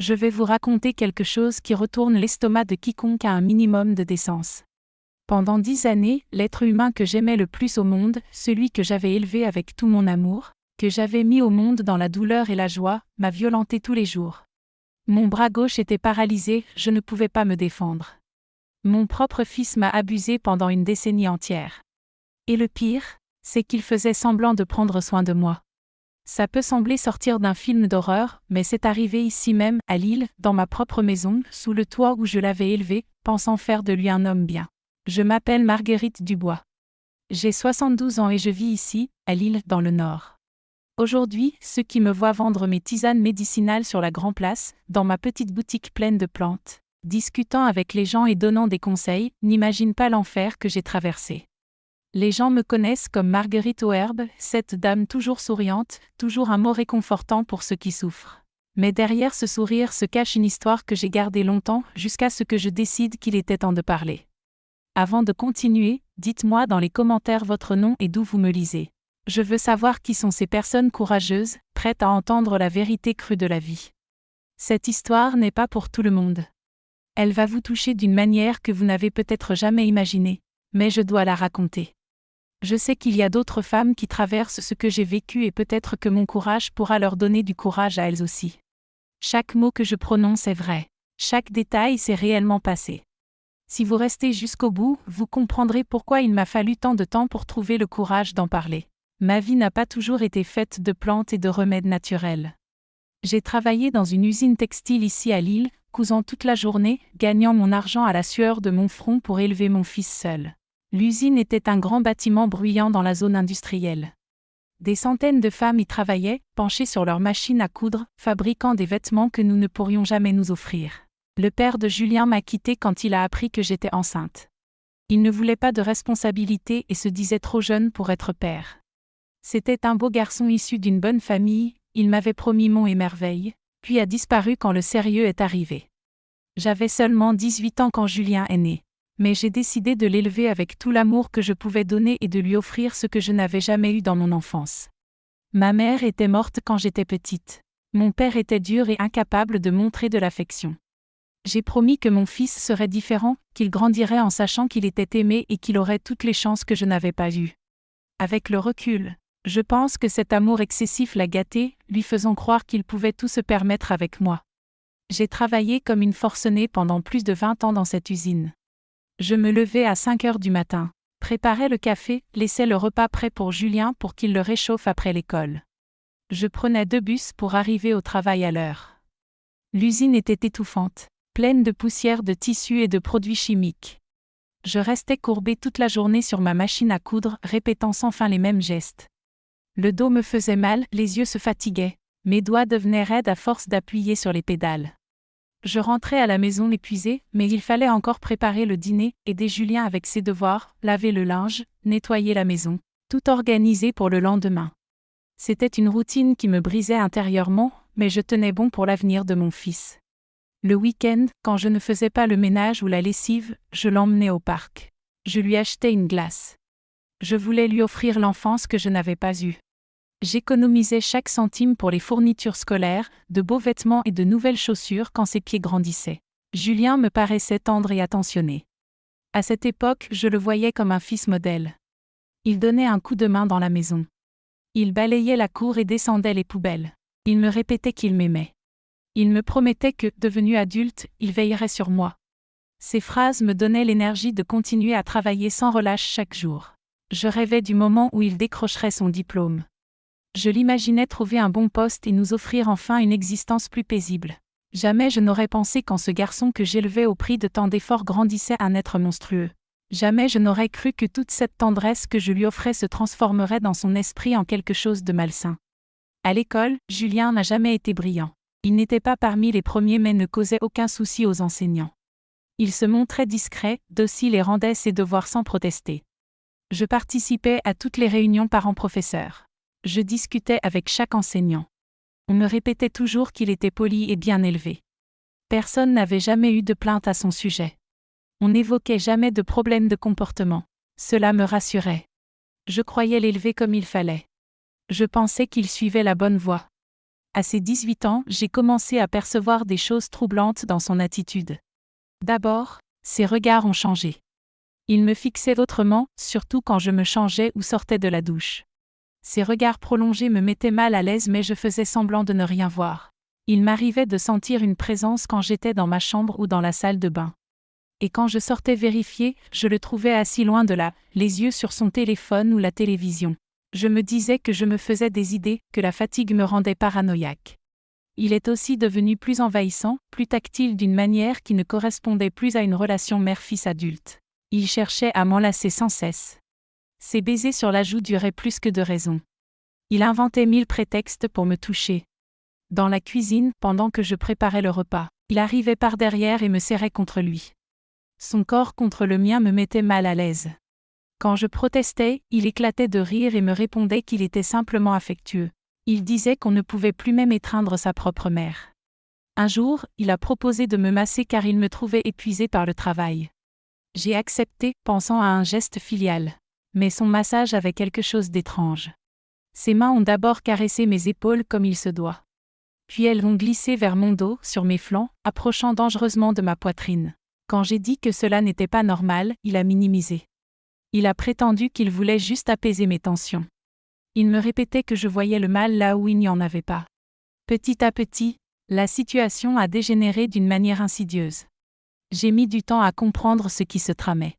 Je vais vous raconter quelque chose qui retourne l'estomac de quiconque a un minimum de décence. Pendant 10 années, l'être humain que j'aimais le plus au monde, celui que j'avais élevé avec tout mon amour, que j'avais mis au monde dans la douleur et la joie, m'a violenté tous les jours. Mon bras gauche était paralysé, je ne pouvais pas me défendre. Mon propre fils m'a abusé pendant une décennie entière. Et le pire, c'est qu'il faisait semblant de prendre soin de moi. Ça peut sembler sortir d'un film d'horreur, mais c'est arrivé ici même, à Lille, dans ma propre maison, sous le toit où je l'avais élevé, pensant faire de lui un homme bien. Je m'appelle Marguerite Dubois. J'ai 72 ans et je vis ici, à Lille, dans le Nord. Aujourd'hui, ceux qui me voient vendre mes tisanes médicinales sur la Grand Place, dans ma petite boutique pleine de plantes, discutant avec les gens et donnant des conseils, n'imaginent pas l'enfer que j'ai traversé. Les gens me connaissent comme Marguerite aux herbes, cette dame toujours souriante, toujours un mot réconfortant pour ceux qui souffrent. Mais derrière ce sourire se cache une histoire que j'ai gardée longtemps, jusqu'à ce que je décide qu'il était temps de parler. Avant de continuer, dites-moi dans les commentaires votre nom et d'où vous me lisez. Je veux savoir qui sont ces personnes courageuses, prêtes à entendre la vérité crue de la vie. Cette histoire n'est pas pour tout le monde. Elle va vous toucher d'une manière que vous n'avez peut-être jamais imaginée, mais je dois la raconter. Je sais qu'il y a d'autres femmes qui traversent ce que j'ai vécu et peut-être que mon courage pourra leur donner du courage à elles aussi. Chaque mot que je prononce est vrai. Chaque détail s'est réellement passé. Si vous restez jusqu'au bout, vous comprendrez pourquoi il m'a fallu tant de temps pour trouver le courage d'en parler. Ma vie n'a pas toujours été faite de plantes et de remèdes naturels. J'ai travaillé dans une usine textile ici à Lille, cousant toute la journée, gagnant mon argent à la sueur de mon front pour élever mon fils seul. L'usine était un grand bâtiment bruyant dans la zone industrielle. Des centaines de femmes y travaillaient, penchées sur leurs machines à coudre, fabriquant des vêtements que nous ne pourrions jamais nous offrir. Le père de Julien m'a quitté quand il a appris que j'étais enceinte. Il ne voulait pas de responsabilité et se disait trop jeune pour être père. C'était un beau garçon issu d'une bonne famille, il m'avait promis monts et merveilles, puis a disparu quand le sérieux est arrivé. J'avais seulement 18 ans quand Julien est né. Mais j'ai décidé de l'élever avec tout l'amour que je pouvais donner et de lui offrir ce que je n'avais jamais eu dans mon enfance. Ma mère était morte quand j'étais petite. Mon père était dur et incapable de montrer de l'affection. J'ai promis que mon fils serait différent, qu'il grandirait en sachant qu'il était aimé et qu'il aurait toutes les chances que je n'avais pas eues. Avec le recul, je pense que cet amour excessif l'a gâté, lui faisant croire qu'il pouvait tout se permettre avec moi. J'ai travaillé comme une forcenée pendant plus de 20 ans dans cette usine. Je me levais à 5 heures du matin, préparais le café, laissais le repas prêt pour Julien pour qu'il le réchauffe après l'école. Je prenais 2 bus pour arriver au travail à l'heure. L'usine était étouffante, pleine de poussière de tissus et de produits chimiques. Je restais courbée toute la journée sur ma machine à coudre, répétant sans fin les mêmes gestes. Le dos me faisait mal, les yeux se fatiguaient, mes doigts devenaient raides à force d'appuyer sur les pédales. Je rentrais à la maison épuisée, mais il fallait encore préparer le dîner, aider Julien avec ses devoirs, laver le linge, nettoyer la maison, tout organiser pour le lendemain. C'était une routine qui me brisait intérieurement, mais je tenais bon pour l'avenir de mon fils. Le week-end, quand je ne faisais pas le ménage ou la lessive, je l'emmenais au parc. Je lui achetais une glace. Je voulais lui offrir l'enfance que je n'avais pas eue. J'économisais chaque centime pour les fournitures scolaires, de beaux vêtements et de nouvelles chaussures quand ses pieds grandissaient. Julien me paraissait tendre et attentionné. À cette époque, je le voyais comme un fils modèle. Il donnait un coup de main dans la maison. Il balayait la cour et descendait les poubelles. Il me répétait qu'il m'aimait. Il me promettait que, devenu adulte, il veillerait sur moi. Ces phrases me donnaient l'énergie de continuer à travailler sans relâche chaque jour. Je rêvais du moment où il décrocherait son diplôme. Je l'imaginais trouver un bon poste et nous offrir enfin une existence plus paisible. Jamais je n'aurais pensé qu'en ce garçon que j'élevais au prix de tant d'efforts grandissait un être monstrueux. Jamais je n'aurais cru que toute cette tendresse que je lui offrais se transformerait dans son esprit en quelque chose de malsain. À l'école, Julien n'a jamais été brillant. Il n'était pas parmi les premiers mais ne causait aucun souci aux enseignants. Il se montrait discret, docile et rendait ses devoirs sans protester. Je participais à toutes les réunions parents-professeurs. Je discutais avec chaque enseignant. On me répétait toujours qu'il était poli et bien élevé. Personne n'avait jamais eu de plainte à son sujet. On n'évoquait jamais de problème de comportement. Cela me rassurait. Je croyais l'élever comme il fallait. Je pensais qu'il suivait la bonne voie. À ses 18 ans, j'ai commencé à percevoir des choses troublantes dans son attitude. D'abord, ses regards ont changé. Il me fixait autrement, surtout quand je me changeais ou sortais de la douche. Ses regards prolongés me mettaient mal à l'aise, mais je faisais semblant de ne rien voir. Il m'arrivait de sentir une présence quand j'étais dans ma chambre ou dans la salle de bain. Et quand je sortais vérifier, je le trouvais assis loin de là, les yeux sur son téléphone ou la télévision. Je me disais que je me faisais des idées, que la fatigue me rendait paranoïaque. Il est aussi devenu plus envahissant, plus tactile d'une manière qui ne correspondait plus à une relation mère-fils adulte. Il cherchait à m'enlacer sans cesse. Ses baisers sur la joue duraient plus que de raison. Il inventait 1000 prétextes pour me toucher. Dans la cuisine, pendant que je préparais le repas, il arrivait par derrière et me serrait contre lui. Son corps contre le mien me mettait mal à l'aise. Quand je protestais, il éclatait de rire et me répondait qu'il était simplement affectueux. Il disait qu'on ne pouvait plus même étreindre sa propre mère. Un jour, il a proposé de me masser car il me trouvait épuisé par le travail. J'ai accepté, pensant à un geste filial. Mais son massage avait quelque chose d'étrange. Ses mains ont d'abord caressé mes épaules comme il se doit. Puis elles ont glissé vers mon dos, sur mes flancs, approchant dangereusement de ma poitrine. Quand j'ai dit que cela n'était pas normal, il a minimisé. Il a prétendu qu'il voulait juste apaiser mes tensions. Il me répétait que je voyais le mal là où il n'y en avait pas. Petit à petit, la situation a dégénéré d'une manière insidieuse. J'ai mis du temps à comprendre ce qui se tramait.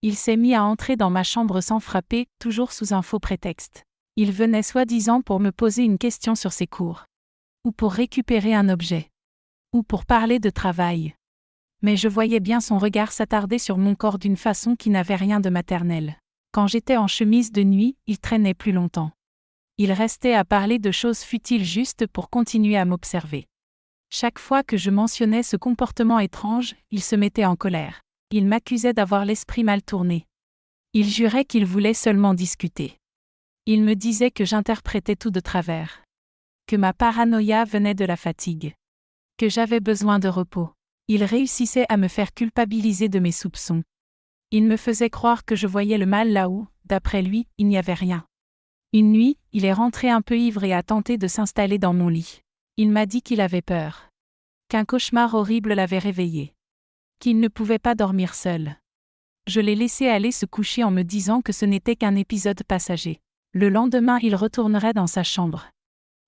Il s'est mis à entrer dans ma chambre sans frapper, toujours sous un faux prétexte. Il venait soi-disant pour me poser une question sur ses cours. Ou pour récupérer un objet. Ou pour parler de travail. Mais je voyais bien son regard s'attarder sur mon corps d'une façon qui n'avait rien de maternel. Quand j'étais en chemise de nuit, il traînait plus longtemps. Il restait à parler de choses futiles juste pour continuer à m'observer. Chaque fois que je mentionnais ce comportement étrange, il se mettait en colère. Il m'accusait d'avoir l'esprit mal tourné. Il jurait qu'il voulait seulement discuter. Il me disait que j'interprétais tout de travers. Que ma paranoïa venait de la fatigue. Que j'avais besoin de repos. Il réussissait à me faire culpabiliser de mes soupçons. Il me faisait croire que je voyais le mal là où, d'après lui, il n'y avait rien. Une nuit, il est rentré un peu ivre et a tenté de s'installer dans mon lit. Il m'a dit qu'il avait peur. Qu'un cauchemar horrible l'avait réveillé. Qu'il ne pouvait pas dormir seul. Je l'ai laissé aller se coucher en me disant que ce n'était qu'un épisode passager. Le lendemain, il retournerait dans sa chambre.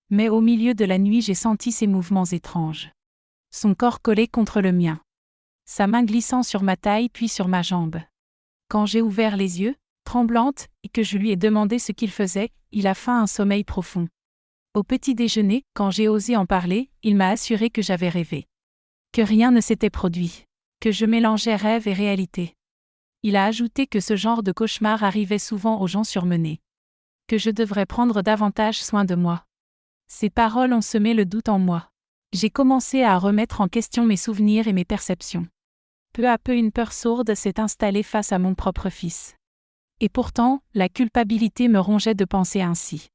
Mais au milieu de la nuit, j'ai senti ses mouvements étranges. Son corps collé contre le mien. Sa main glissant sur ma taille puis sur ma jambe. Quand j'ai ouvert les yeux, tremblante, et que je lui ai demandé ce qu'il faisait, il a feint un sommeil profond. Au petit déjeuner, quand j'ai osé en parler, il m'a assuré que j'avais rêvé. Que rien ne s'était produit. Que je mélangeais rêve et réalité. Il a ajouté que ce genre de cauchemar arrivait souvent aux gens surmenés. Que je devrais prendre davantage soin de moi. Ces paroles ont semé le doute en moi. J'ai commencé à remettre en question mes souvenirs et mes perceptions. Peu à peu, une peur sourde s'est installée face à mon propre fils. Et pourtant, la culpabilité me rongeait de penser ainsi.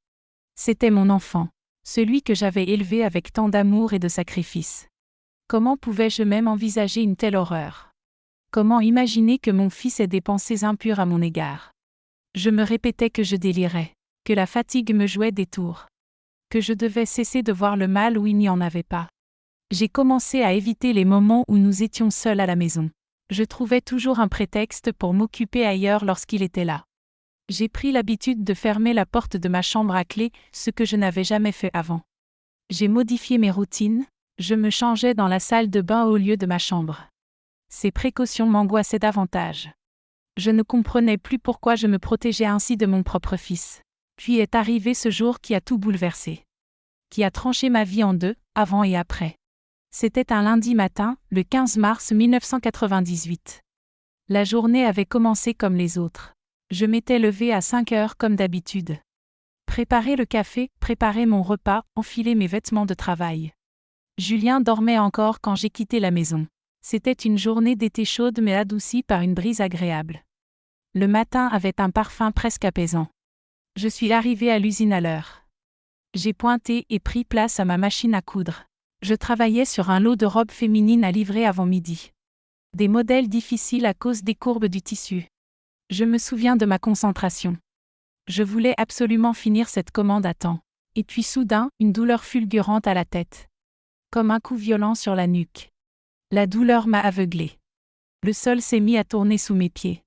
C'était mon enfant, celui que j'avais élevé avec tant d'amour et de sacrifice. Comment pouvais-je même envisager une telle horreur? Comment imaginer que mon fils ait des pensées impures à mon égard? Je me répétais que je délirais, que la fatigue me jouait des tours. Que je devais cesser de voir le mal où il n'y en avait pas. J'ai commencé à éviter les moments où nous étions seuls à la maison. Je trouvais toujours un prétexte pour m'occuper ailleurs lorsqu'il était là. J'ai pris l'habitude de fermer la porte de ma chambre à clé, ce que je n'avais jamais fait avant. J'ai modifié mes routines, je me changeais dans la salle de bain au lieu de ma chambre. Ces précautions m'angoissaient davantage. Je ne comprenais plus pourquoi je me protégeais ainsi de mon propre fils. Puis est arrivé ce jour qui a tout bouleversé. Qui a tranché ma vie en deux, avant et après. C'était un lundi matin, le 15 mars 1998. La journée avait commencé comme les autres. Je m'étais levée à 5 heures comme d'habitude. Préparer le café, préparer mon repas, enfiler mes vêtements de travail. Julien dormait encore quand j'ai quitté la maison. C'était une journée d'été chaude mais adoucie par une brise agréable. Le matin avait un parfum presque apaisant. Je suis arrivée à l'usine à l'heure. J'ai pointé et pris place à ma machine à coudre. Je travaillais sur un lot de robes féminines à livrer avant midi. Des modèles difficiles à cause des courbes du tissu. Je me souviens de ma concentration. Je voulais absolument finir cette commande à temps. Et puis soudain, une douleur fulgurante à la tête. Comme un coup violent sur la nuque. La douleur m'a aveuglé. Le sol s'est mis à tourner sous mes pieds.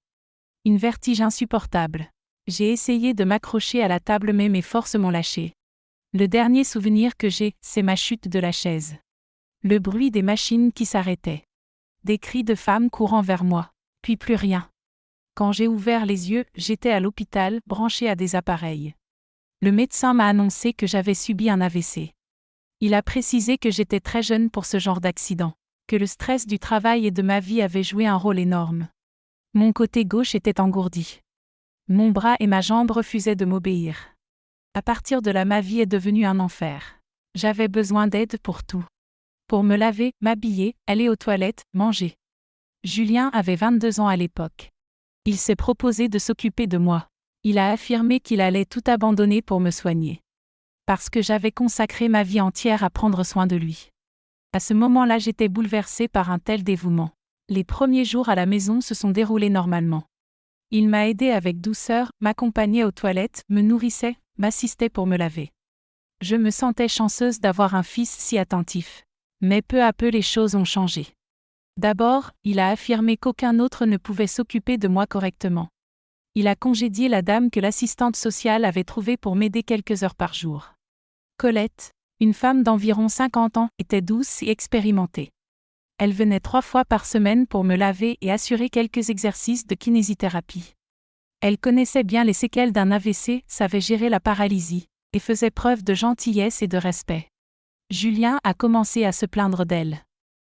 Une vertige insupportable. J'ai essayé de m'accrocher à la table mais mes forces m'ont lâché. Le dernier souvenir que j'ai, c'est ma chute de la chaise. Le bruit des machines qui s'arrêtaient. Des cris de femmes courant vers moi. Puis plus rien. Quand j'ai ouvert les yeux, j'étais à l'hôpital, branché à des appareils. Le médecin m'a annoncé que j'avais subi un AVC. Il a précisé que j'étais très jeune pour ce genre d'accident, que le stress du travail et de ma vie avait joué un rôle énorme. Mon côté gauche était engourdi. Mon bras et ma jambe refusaient de m'obéir. À partir de là, ma vie est devenue un enfer. J'avais besoin d'aide pour tout. Pour me laver, m'habiller, aller aux toilettes, manger. Julien avait 22 ans à l'époque. Il s'est proposé de s'occuper de moi. Il a affirmé qu'il allait tout abandonner pour me soigner. Parce que j'avais consacré ma vie entière à prendre soin de lui. À ce moment-là, j'étais bouleversée par un tel dévouement. Les premiers jours à la maison se sont déroulés normalement. Il m'a aidée avec douceur, m'accompagnait aux toilettes, me nourrissait, m'assistait pour me laver. Je me sentais chanceuse d'avoir un fils si attentif. Mais peu à peu les choses ont changé. D'abord, il a affirmé qu'aucun autre ne pouvait s'occuper de moi correctement. Il a congédié la dame que l'assistante sociale avait trouvée pour m'aider quelques heures par jour. Colette, une femme d'environ 50 ans, était douce et expérimentée. Elle venait 3 fois par semaine pour me laver et assurer quelques exercices de kinésithérapie. Elle connaissait bien les séquelles d'un AVC, savait gérer la paralysie, et faisait preuve de gentillesse et de respect. Julien a commencé à se plaindre d'elle.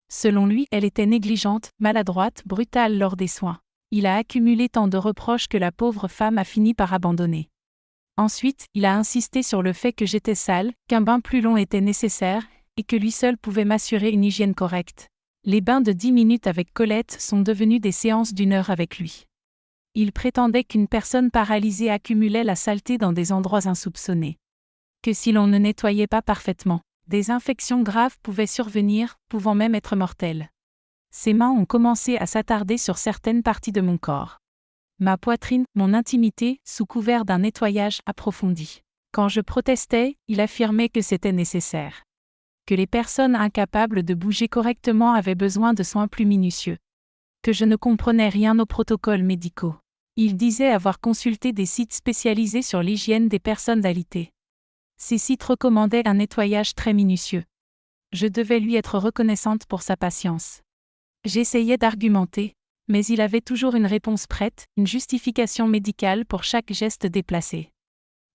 Selon lui, elle était négligente, maladroite, brutale lors des soins. Il a accumulé tant de reproches que la pauvre femme a fini par abandonner. Ensuite, il a insisté sur le fait que j'étais sale, qu'un bain plus long était nécessaire, et que lui seul pouvait m'assurer une hygiène correcte. Les bains de 10 minutes avec Colette sont devenus des séances d'1 heure avec lui. Il prétendait qu'une personne paralysée accumulait la saleté dans des endroits insoupçonnés. Que si l'on ne nettoyait pas parfaitement, des infections graves pouvaient survenir, pouvant même être mortelles. Ses mains ont commencé à s'attarder sur certaines parties de mon corps. Ma poitrine, mon intimité, sous couvert d'un nettoyage approfondi. Quand je protestais, il affirmait que c'était nécessaire. Que les personnes incapables de bouger correctement avaient besoin de soins plus minutieux. Que je ne comprenais rien aux protocoles médicaux. Il disait avoir consulté des sites spécialisés sur l'hygiène des personnes alitées. Ces sites recommandaient un nettoyage très minutieux. Je devais lui être reconnaissante pour sa patience. J'essayais d'argumenter, mais il avait toujours une réponse prête, une justification médicale pour chaque geste déplacé.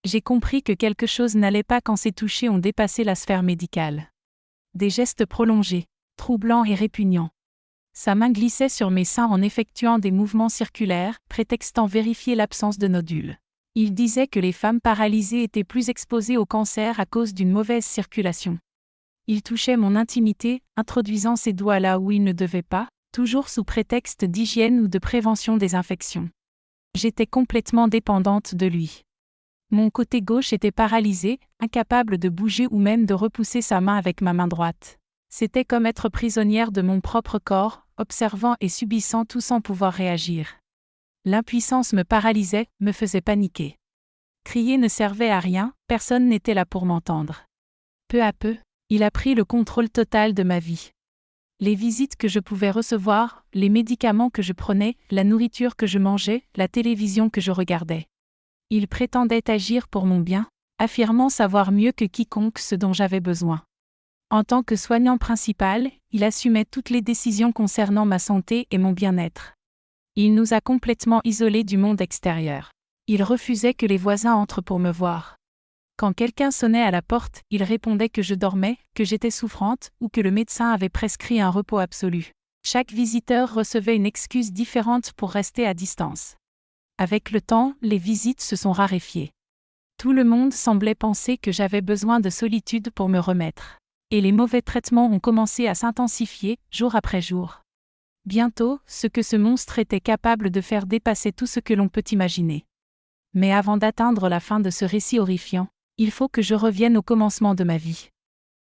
J'ai compris que quelque chose n'allait pas quand ces touchés ont dépassé la sphère médicale. Des gestes prolongés, troublants et répugnants. Sa main glissait sur mes seins en effectuant des mouvements circulaires, prétextant vérifier l'absence de nodules. Il disait que les femmes paralysées étaient plus exposées au cancer à cause d'une mauvaise circulation. Il touchait mon intimité, introduisant ses doigts là où il ne devait pas, toujours sous prétexte d'hygiène ou de prévention des infections. J'étais complètement dépendante de lui. Mon côté gauche était paralysé, incapable de bouger ou même de repousser sa main avec ma main droite. C'était comme être prisonnière de mon propre corps, observant et subissant tout sans pouvoir réagir. L'impuissance me paralysait, me faisait paniquer. Crier ne servait à rien, personne n'était là pour m'entendre. Peu à peu, il a pris le contrôle total de ma vie. Les visites que je pouvais recevoir, les médicaments que je prenais, la nourriture que je mangeais, la télévision que je regardais. Il prétendait agir pour mon bien, affirmant savoir mieux que quiconque ce dont j'avais besoin. En tant que soignant principal, il assumait toutes les décisions concernant ma santé et mon bien-être. Il nous a complètement isolés du monde extérieur. Il refusait que les voisins entrent pour me voir. Quand quelqu'un sonnait à la porte, il répondait que je dormais, que j'étais souffrante, ou que le médecin avait prescrit un repos absolu. Chaque visiteur recevait une excuse différente pour rester à distance. Avec le temps, les visites se sont raréfiées. Tout le monde semblait penser que j'avais besoin de solitude pour me remettre. Et les mauvais traitements ont commencé à s'intensifier, jour après jour. Bientôt, ce que ce monstre était capable de faire dépassait tout ce que l'on peut imaginer. Mais avant d'atteindre la fin de ce récit horrifiant, il faut que je revienne au commencement de ma vie.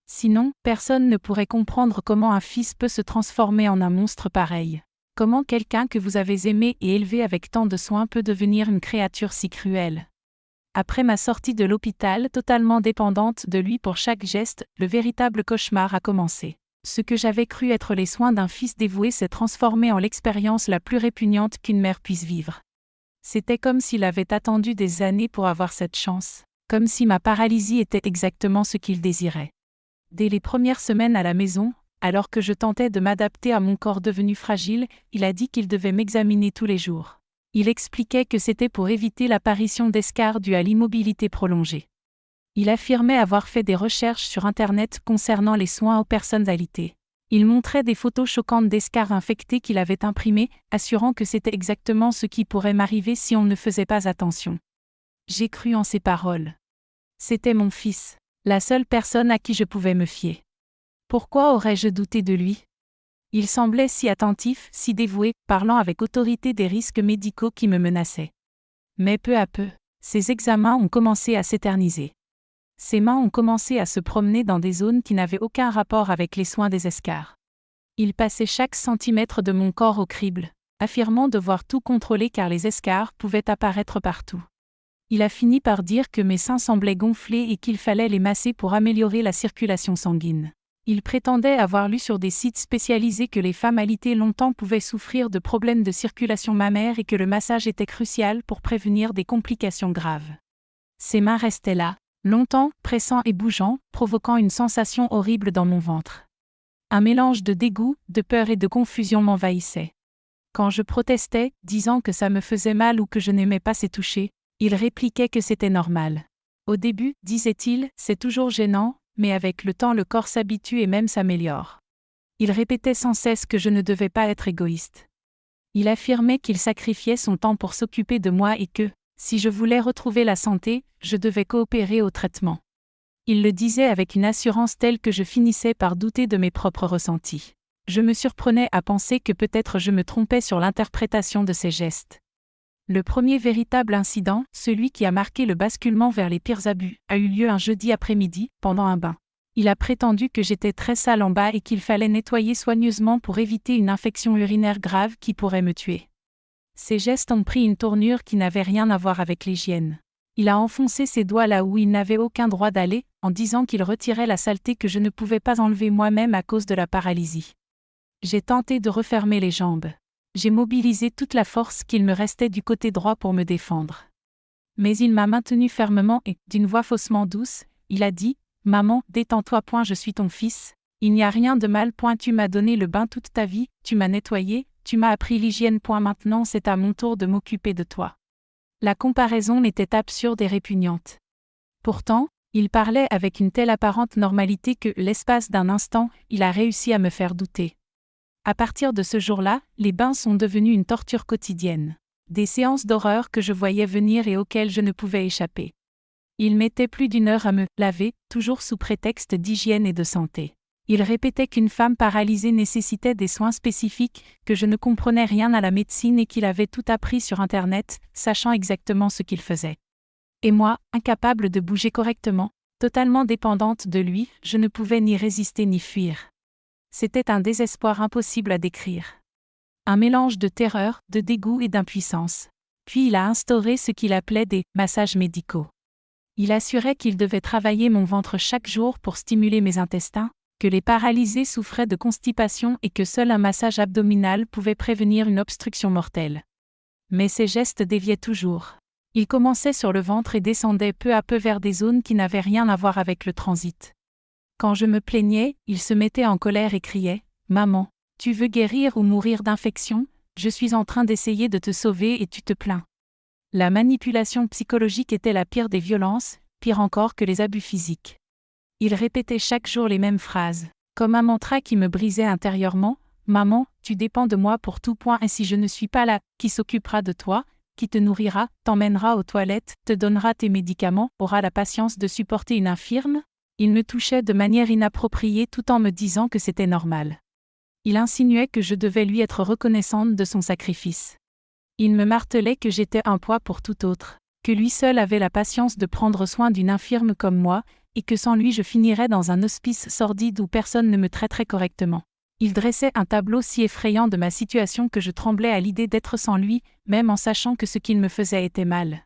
Sinon, personne ne pourrait comprendre comment un fils peut se transformer en un monstre pareil. Comment quelqu'un que vous avez aimé et élevé avec tant de soin peut devenir une créature si cruelle. Après ma sortie de l'hôpital, totalement dépendante de lui pour chaque geste, le véritable cauchemar a commencé. Ce que j'avais cru être les soins d'un fils dévoué s'est transformé en l'expérience la plus répugnante qu'une mère puisse vivre. C'était comme s'il avait attendu des années pour avoir cette chance, comme si ma paralysie était exactement ce qu'il désirait. Dès les premières semaines à la maison, alors que je tentais de m'adapter à mon corps devenu fragile, il a dit qu'il devait m'examiner tous les jours. Il expliquait que c'était pour éviter l'apparition d'escarres dues à l'immobilité prolongée. Il affirmait avoir fait des recherches sur Internet concernant les soins aux personnes alitées. Il montrait des photos choquantes d'escarres infectés qu'il avait imprimées, assurant que c'était exactement ce qui pourrait m'arriver si on ne faisait pas attention. J'ai cru en ses paroles. C'était mon fils, la seule personne à qui je pouvais me fier. Pourquoi aurais-je douté de lui ? Il semblait si attentif, si dévoué, parlant avec autorité des risques médicaux qui me menaçaient. Mais peu à peu, ses examens ont commencé à s'éterniser. Ses mains ont commencé à se promener dans des zones qui n'avaient aucun rapport avec les soins des escarres. Il passait chaque centimètre de mon corps au crible, affirmant devoir tout contrôler car les escarres pouvaient apparaître partout. Il a fini par dire que mes seins semblaient gonflés et qu'il fallait les masser pour améliorer la circulation sanguine. Il prétendait avoir lu sur des sites spécialisés que les femmes alitées longtemps pouvaient souffrir de problèmes de circulation mammaire et que le massage était crucial pour prévenir des complications graves. Ses mains restaient là, longtemps, pressant et bougeant, provoquant une sensation horrible dans mon ventre. Un mélange de dégoût, de peur et de confusion m'envahissait. Quand je protestais, disant que ça me faisait mal ou que je n'aimais pas ces touchés, il répliquait que c'était normal. Au début, disait-il, c'est toujours gênant, mais avec le temps le corps s'habitue et même s'améliore. Il répétait sans cesse que je ne devais pas être égoïste. Il affirmait qu'il sacrifiait son temps pour s'occuper de moi et que, si je voulais retrouver la santé, je devais coopérer au traitement. Il le disait avec une assurance telle que je finissais par douter de mes propres ressentis. Je me surprenais à penser que peut-être je me trompais sur l'interprétation de ses gestes. Le premier véritable incident, celui qui a marqué le basculement vers les pires abus, a eu lieu un jeudi après-midi, pendant un bain. Il a prétendu que j'étais très sale en bas et qu'il fallait nettoyer soigneusement pour éviter une infection urinaire grave qui pourrait me tuer. Ses gestes ont pris une tournure qui n'avait rien à voir avec l'hygiène. Il a enfoncé ses doigts là où il n'avait aucun droit d'aller, en disant qu'il retirait la saleté que je ne pouvais pas enlever moi-même à cause de la paralysie. J'ai tenté de refermer les jambes. J'ai mobilisé toute la force qu'il me restait du côté droit pour me défendre. Mais il m'a maintenu fermement et, d'une voix faussement douce, il a dit « Maman, détends-toi, je suis ton fils. Il n'y a rien de mal, tu m'as donné le bain toute ta vie, tu m'as nettoyé, tu m'as appris l'hygiène, maintenant c'est à mon tour de m'occuper de toi. » La comparaison était absurde et répugnante. Pourtant, il parlait avec une telle apparente normalité que, l'espace d'un instant, il a réussi à me faire douter. À partir de ce jour-là, les bains sont devenus une torture quotidienne. Des séances d'horreur que je voyais venir et auxquelles je ne pouvais échapper. Il mettait plus d'1 heure à me laver, toujours sous prétexte d'hygiène et de santé. Il répétait qu'une femme paralysée nécessitait des soins spécifiques, que je ne comprenais rien à la médecine et qu'il avait tout appris sur Internet, sachant exactement ce qu'il faisait. Et moi, incapable de bouger correctement, totalement dépendante de lui, je ne pouvais ni résister ni fuir. C'était un désespoir impossible à décrire. Un mélange de terreur, de dégoût et d'impuissance. Puis il a instauré ce qu'il appelait des massages médicaux. Il assurait qu'il devait travailler mon ventre chaque jour pour stimuler mes intestins, que les paralysés souffraient de constipation et que seul un massage abdominal pouvait prévenir une obstruction mortelle. Mais ses gestes déviaient toujours. Il commençait sur le ventre et descendait peu à peu vers des zones qui n'avaient rien à voir avec le transit. Quand je me plaignais, il se mettait en colère et criait « Maman, tu veux guérir ou mourir d'infection ? Je suis en train d'essayer de te sauver et tu te plains. » La manipulation psychologique était la pire des violences, pire encore que les abus physiques. Il répétait chaque jour les mêmes phrases, comme un mantra qui me brisait intérieurement « Maman, tu dépends de moi pour tout, et si je ne suis pas là, qui s'occupera de toi, qui te nourrira, t'emmènera aux toilettes, te donnera tes médicaments, aura la patience de supporter une infirme ?» Il me touchait de manière inappropriée tout en me disant que c'était normal. Il insinuait que je devais lui être reconnaissante de son sacrifice. Il me martelait que j'étais un poids pour tout autre, que lui seul avait la patience de prendre soin d'une infirme comme moi, et que sans lui je finirais dans un hospice sordide où personne ne me traiterait correctement. Il dressait un tableau si effrayant de ma situation que je tremblais à l'idée d'être sans lui, même en sachant que ce qu'il me faisait était mal.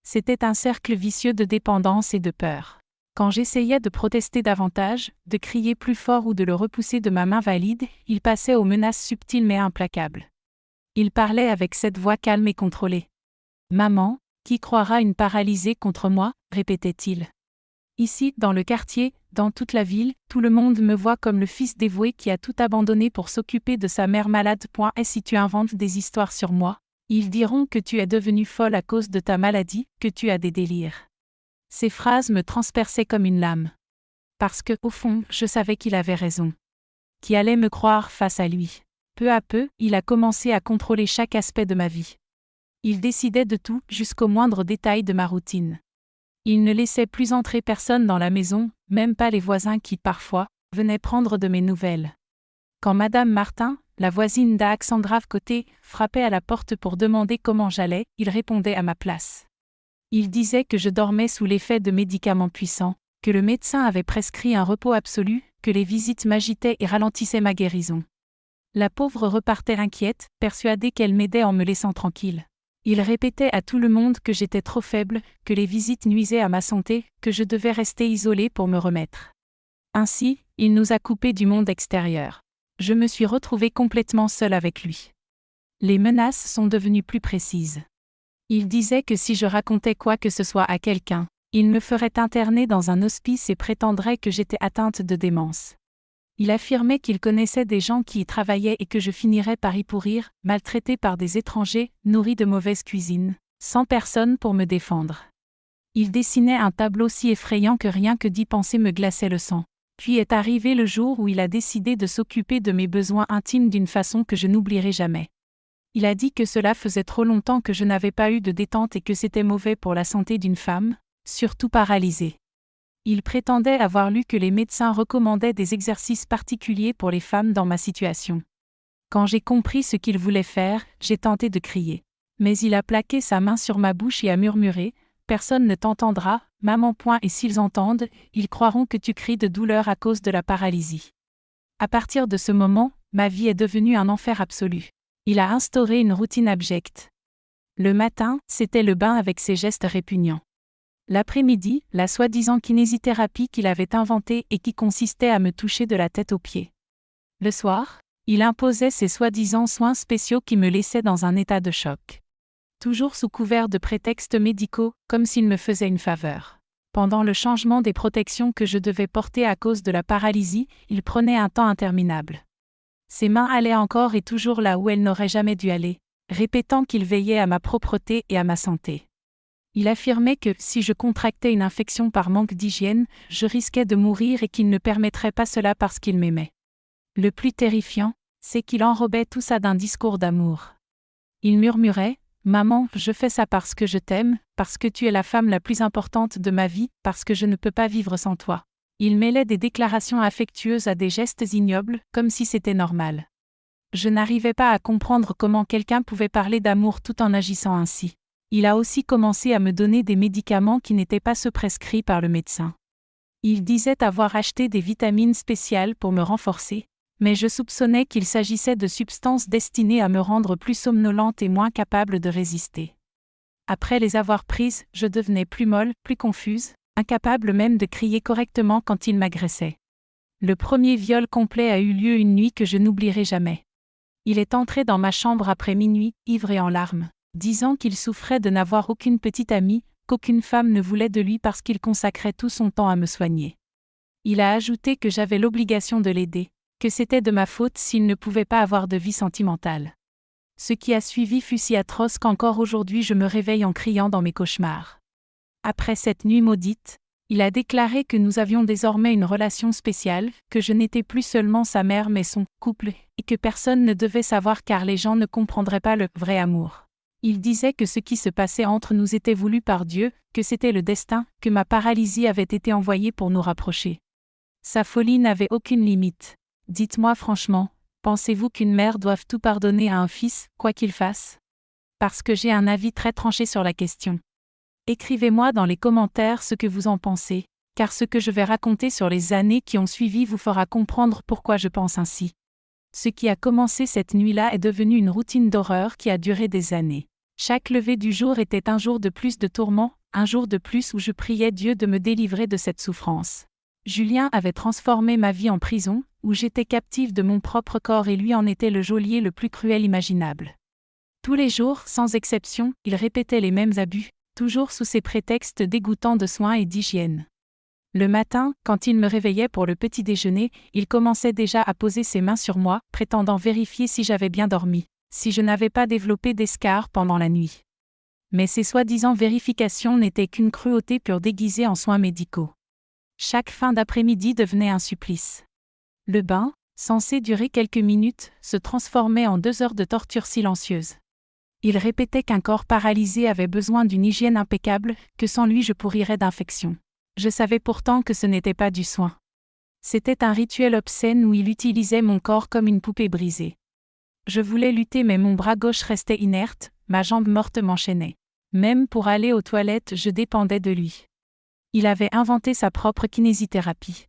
C'était un cercle vicieux de dépendance et de peur. Quand j'essayais de protester davantage, de crier plus fort ou de le repousser de ma main valide, il passait aux menaces subtiles mais implacables. Il parlait avec cette voix calme et contrôlée. « Maman, qui croira une paralysée contre moi ?» répétait-il. Ici, dans le quartier, dans toute la ville, tout le monde me voit comme le fils dévoué qui a tout abandonné pour s'occuper de sa mère malade. Et si tu inventes des histoires sur moi, ils diront que tu es devenue folle à cause de ta maladie, que tu as des délires. Ces phrases me transperçaient comme une lame. Parce que, au fond, je savais qu'il avait raison. Qui allait me croire face à lui? Peu à peu, il a commencé à contrôler chaque aspect de ma vie. Il décidait de tout, jusqu'au moindre détail de ma routine. Il ne laissait plus entrer personne dans la maison, même pas les voisins qui, parfois, venaient prendre de mes nouvelles. Quand Madame Martin, la voisine d'Alexandra côté, frappait à la porte pour demander comment j'allais, il répondait à ma place. Il disait que je dormais sous l'effet de médicaments puissants, que le médecin avait prescrit un repos absolu, que les visites m'agitaient et ralentissaient ma guérison. La pauvre repartait inquiète, persuadée qu'elle m'aidait en me laissant tranquille. Il répétait à tout le monde que j'étais trop faible, que les visites nuisaient à ma santé, que je devais rester isolée pour me remettre. Ainsi, il nous a coupés du monde extérieur. Je me suis retrouvée complètement seule avec lui. Les menaces sont devenues plus précises. Il disait que si je racontais quoi que ce soit à quelqu'un, il me ferait interner dans un hospice et prétendrait que j'étais atteinte de démence. Il affirmait qu'il connaissait des gens qui y travaillaient et que je finirais par y pourrir, maltraitée par des étrangers, nourrie de mauvaise cuisine, sans personne pour me défendre. Il dessinait un tableau si effrayant que rien que d'y penser me glaçait le sang. Puis est arrivé le jour où il a décidé de s'occuper de mes besoins intimes d'une façon que je n'oublierai jamais. Il a dit que cela faisait trop longtemps que je n'avais pas eu de détente et que c'était mauvais pour la santé d'une femme, surtout paralysée. Il prétendait avoir lu que les médecins recommandaient des exercices particuliers pour les femmes dans ma situation. Quand j'ai compris ce qu'il voulait faire, j'ai tenté de crier. Mais il a plaqué sa main sur ma bouche et a murmuré « Personne ne t'entendra, maman. Et s'ils entendent, ils croiront que tu cries de douleur à cause de la paralysie. » À partir de ce moment, ma vie est devenue un enfer absolu. Il a instauré une routine abjecte. Le matin, c'était le bain avec ses gestes répugnants. L'après-midi, la soi-disant kinésithérapie qu'il avait inventée et qui consistait à me toucher de la tête aux pieds. Le soir, il imposait ses soi-disant soins spéciaux qui me laissaient dans un état de choc. Toujours sous couvert de prétextes médicaux, comme s'il me faisait une faveur. Pendant le changement des protections que je devais porter à cause de la paralysie, il prenait un temps interminable. Ses mains allaient encore et toujours là où elles n'auraient jamais dû aller, répétant qu'il veillait à ma propreté et à ma santé. Il affirmait que, si je contractais une infection par manque d'hygiène, je risquais de mourir et qu'il ne permettrait pas cela parce qu'il m'aimait. Le plus terrifiant, c'est qu'il enrobait tout ça d'un discours d'amour. Il murmurait « Maman, je fais ça parce que je t'aime, parce que tu es la femme la plus importante de ma vie, parce que je ne peux pas vivre sans toi. » Il mêlait des déclarations affectueuses à des gestes ignobles, comme si c'était normal. Je n'arrivais pas à comprendre comment quelqu'un pouvait parler d'amour tout en agissant ainsi. Il a aussi commencé à me donner des médicaments qui n'étaient pas ceux prescrits par le médecin. Il disait avoir acheté des vitamines spéciales pour me renforcer, mais je soupçonnais qu'il s'agissait de substances destinées à me rendre plus somnolente et moins capable de résister. Après les avoir prises, je devenais plus molle, plus confuse, incapable même de crier correctement quand il m'agressait. Le premier viol complet a eu lieu une nuit que je n'oublierai jamais. Il est entré dans ma chambre après minuit, ivre et en larmes, disant qu'il souffrait de n'avoir aucune petite amie, qu'aucune femme ne voulait de lui parce qu'il consacrait tout son temps à me soigner. Il a ajouté que j'avais l'obligation de l'aider, que c'était de ma faute s'il ne pouvait pas avoir de vie sentimentale. Ce qui a suivi fut si atroce qu'encore aujourd'hui je me réveille en criant dans mes cauchemars. Après cette nuit maudite, il a déclaré que nous avions désormais une relation spéciale, que je n'étais plus seulement sa mère mais son couple, et que personne ne devait savoir car les gens ne comprendraient pas le vrai amour. Il disait que ce qui se passait entre nous était voulu par Dieu, que c'était le destin, que ma paralysie avait été envoyée pour nous rapprocher. Sa folie n'avait aucune limite. Dites-moi franchement, pensez-vous qu'une mère doive tout pardonner à un fils, quoi qu'il fasse? Parce que j'ai un avis très tranché sur la question. Écrivez-moi dans les commentaires ce que vous en pensez, car ce que je vais raconter sur les années qui ont suivi vous fera comprendre pourquoi je pense ainsi. Ce qui a commencé cette nuit-là est devenu une routine d'horreur qui a duré des années. Chaque lever du jour était un jour de plus de tourments, un jour de plus où je priais Dieu de me délivrer de cette souffrance. Julien avait transformé ma vie en prison, où j'étais captive de mon propre corps et lui en était le geôlier le plus cruel imaginable. Tous les jours, sans exception, il répétait les mêmes abus, toujours sous ces prétextes dégoûtants de soins et d'hygiène. Le matin, quand il me réveillait pour le petit déjeuner, il commençait déjà à poser ses mains sur moi, prétendant vérifier si j'avais bien dormi, si je n'avais pas développé d'escarres pendant la nuit. Mais ces soi-disant vérifications n'étaient qu'une cruauté pure déguisée en soins médicaux. Chaque fin d'après-midi devenait un supplice. Le bain, censé durer quelques minutes, se transformait en 2 heures de torture silencieuse. Il répétait qu'un corps paralysé avait besoin d'une hygiène impeccable, que sans lui je pourrirais d'infection. Je savais pourtant que ce n'était pas du soin. C'était un rituel obscène où il utilisait mon corps comme une poupée brisée. Je voulais lutter mais mon bras gauche restait inerte, ma jambe morte m'enchaînait. Même pour aller aux toilettes je dépendais de lui. Il avait inventé sa propre kinésithérapie.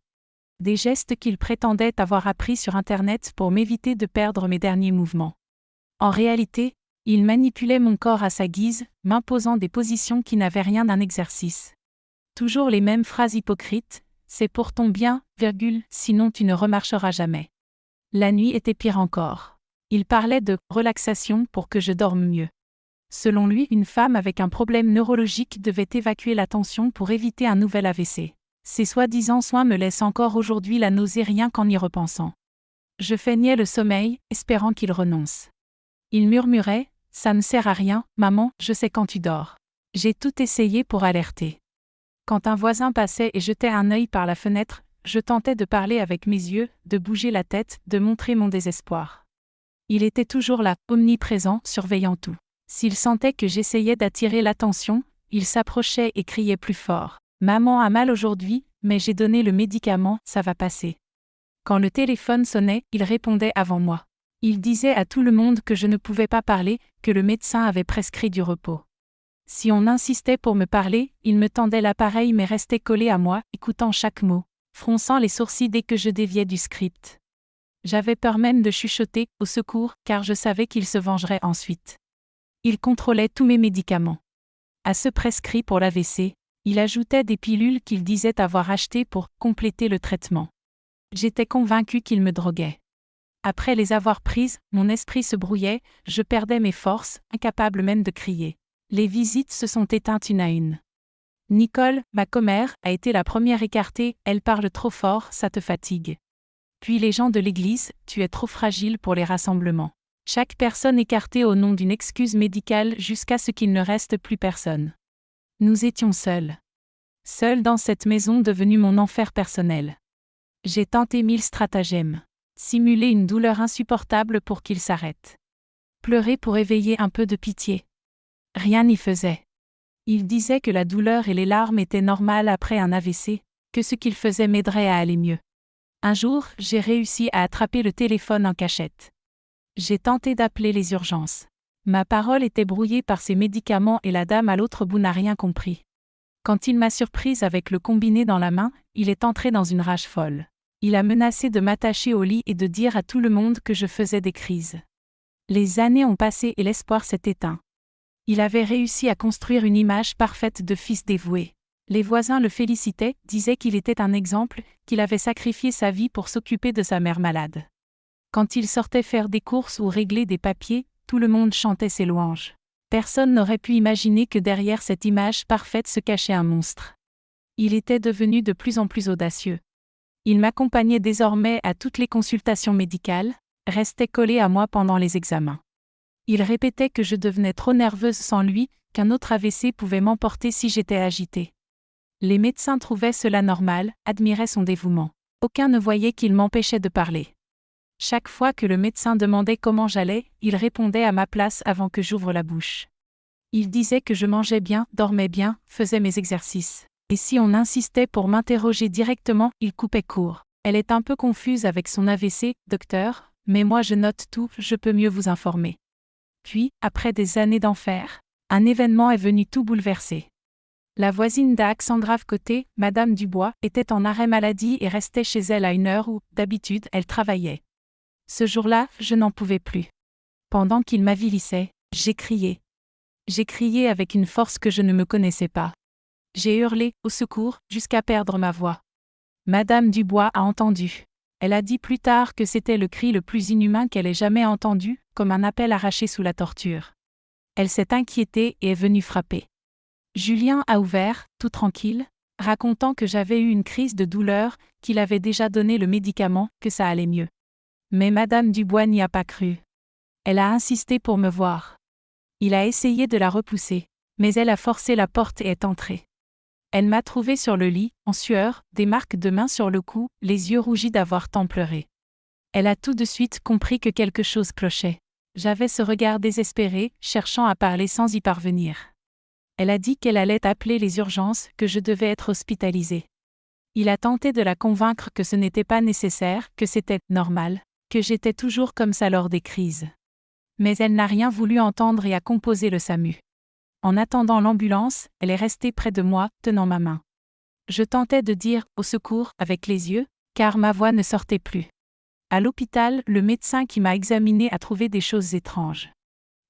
Des gestes qu'il prétendait avoir appris sur Internet pour m'éviter de perdre mes derniers mouvements. En réalité, il manipulait mon corps à sa guise, m'imposant des positions qui n'avaient rien d'un exercice. Toujours les mêmes phrases hypocrites, c'est pour ton bien, sinon tu ne remarcheras jamais. La nuit était pire encore. Il parlait de relaxation pour que je dorme mieux. Selon lui, une femme avec un problème neurologique devait évacuer la tension pour éviter un nouvel AVC. Ces soi-disant soins me laissent encore aujourd'hui la nausée rien qu'en y repensant. Je feignais le sommeil, espérant qu'il renonce. Il murmurait « Ça ne sert à rien, maman, je sais quand tu dors. » J'ai tout essayé pour alerter. Quand un voisin passait et jetait un œil par la fenêtre, je tentais de parler avec mes yeux, de bouger la tête, de montrer mon désespoir. Il était toujours là, omniprésent, surveillant tout. S'il sentait que j'essayais d'attirer l'attention, il s'approchait et criait plus fort. « Maman a mal aujourd'hui, mais j'ai donné le médicament, ça va passer. » Quand le téléphone sonnait, il répondait avant moi. Il disait à tout le monde que je ne pouvais pas parler, que le médecin avait prescrit du repos. Si on insistait pour me parler, il me tendait l'appareil mais restait collé à moi, écoutant chaque mot, fronçant les sourcils dès que je déviais du script. J'avais peur même de chuchoter « au secours » car je savais qu'il se vengerait ensuite. Il contrôlait tous mes médicaments. À ceux prescrits pour l'AVC, il ajoutait des pilules qu'il disait avoir achetées pour compléter le traitement. J'étais convaincue qu'il me droguait. Après les avoir prises, mon esprit se brouillait, je perdais mes forces, incapable même de crier. Les visites se sont éteintes une à une. Nicole, ma commère, a été la première écartée, elle parle trop fort, ça te fatigue. Puis les gens de l'église, tu es trop fragile pour les rassemblements. Chaque personne écartée au nom d'une excuse médicale jusqu'à ce qu'il ne reste plus personne. Nous étions seuls. Seuls dans cette maison devenue mon enfer personnel. J'ai tenté 1000 stratagèmes. Simuler une douleur insupportable pour qu'il s'arrête. Pleurer pour éveiller un peu de pitié. Rien n'y faisait. Il disait que la douleur et les larmes étaient normales après un AVC, que ce qu'il faisait m'aiderait à aller mieux. Un jour, j'ai réussi à attraper le téléphone en cachette. J'ai tenté d'appeler les urgences. Ma parole était brouillée par ces médicaments et la dame à l'autre bout n'a rien compris. Quand il m'a surprise avec le combiné dans la main, il est entré dans une rage folle. Il a menacé de m'attacher au lit et de dire à tout le monde que je faisais des crises. Les années ont passé et l'espoir s'est éteint. Il avait réussi à construire une image parfaite de fils dévoué. Les voisins le félicitaient, disaient qu'il était un exemple, qu'il avait sacrifié sa vie pour s'occuper de sa mère malade. Quand il sortait faire des courses ou régler des papiers, tout le monde chantait ses louanges. Personne n'aurait pu imaginer que derrière cette image parfaite se cachait un monstre. Il était devenu de plus en plus audacieux. Il m'accompagnait désormais à toutes les consultations médicales, restait collé à moi pendant les examens. Il répétait que je devenais trop nerveuse sans lui, qu'un autre AVC pouvait m'emporter si j'étais agitée. Les médecins trouvaient cela normal, admiraient son dévouement. Aucun ne voyait qu'il m'empêchait de parler. Chaque fois que le médecin demandait comment j'allais, il répondait à ma place avant que j'ouvre la bouche. Il disait que je mangeais bien, dormais bien, faisais mes exercices. Et si on insistait pour m'interroger directement, il coupait court. Elle est un peu confuse avec son AVC, docteur, mais moi je note tout, je peux mieux vous informer. Puis, après des années d'enfer, un événement est venu tout bouleverser. La voisine d'Alexandra côté, Madame Dubois, était en arrêt maladie et restait chez elle à une heure où, d'habitude, elle travaillait. Ce jour-là, je n'en pouvais plus. Pendant qu'il m'avilissait, j'ai crié. J'ai crié avec une force que je ne me connaissais pas. J'ai hurlé « au secours » jusqu'à perdre ma voix. Madame Dubois a entendu. Elle a dit plus tard que c'était le cri le plus inhumain qu'elle ait jamais entendu, comme un appel arraché sous la torture. Elle s'est inquiétée et est venue frapper. Julien a ouvert, tout tranquille, racontant que j'avais eu une crise de douleur, qu'il avait déjà donné le médicament, que ça allait mieux. Mais Madame Dubois n'y a pas cru. Elle a insisté pour me voir. Il a essayé de la repousser, mais elle a forcé la porte et est entrée. Elle m'a trouvé sur le lit, en sueur, des marques de mains sur le cou, les yeux rougis d'avoir tant pleuré. Elle a tout de suite compris que quelque chose clochait. J'avais ce regard désespéré, cherchant à parler sans y parvenir. Elle a dit qu'elle allait appeler les urgences, que je devais être hospitalisée. Il a tenté de la convaincre que ce n'était pas nécessaire, que c'était normal, que j'étais toujours comme ça lors des crises. Mais elle n'a rien voulu entendre et a composé le SAMU. En attendant l'ambulance, elle est restée près de moi, tenant ma main. Je tentais de dire « au secours » avec les yeux, car ma voix ne sortait plus. À l'hôpital, le médecin qui m'a examinée a trouvé des choses étranges.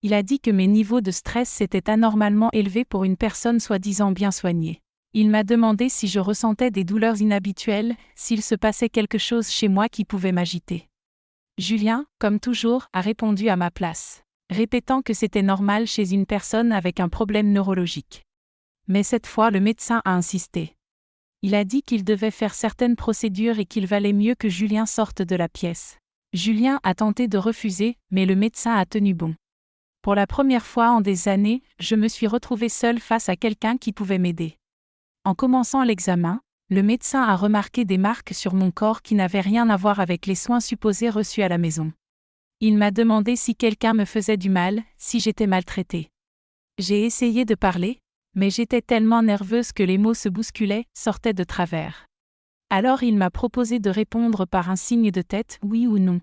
Il a dit que mes niveaux de stress s'étaient anormalement élevés pour une personne soi-disant bien soignée. Il m'a demandé si je ressentais des douleurs inhabituelles, s'il se passait quelque chose chez moi qui pouvait m'agiter. Julien, comme toujours, a répondu à ma place, répétant que c'était normal chez une personne avec un problème neurologique. Mais cette fois, le médecin a insisté. Il a dit qu'il devait faire certaines procédures et qu'il valait mieux que Julien sorte de la pièce. Julien a tenté de refuser, mais le médecin a tenu bon. Pour la première fois en des années, je me suis retrouvée seule face à quelqu'un qui pouvait m'aider. En commençant l'examen, le médecin a remarqué des marques sur mon corps qui n'avaient rien à voir avec les soins supposés reçus à la maison. Il m'a demandé si quelqu'un me faisait du mal, si j'étais maltraitée. J'ai essayé de parler, mais j'étais tellement nerveuse que les mots se bousculaient, sortaient de travers. Alors il m'a proposé de répondre par un signe de tête, oui ou non.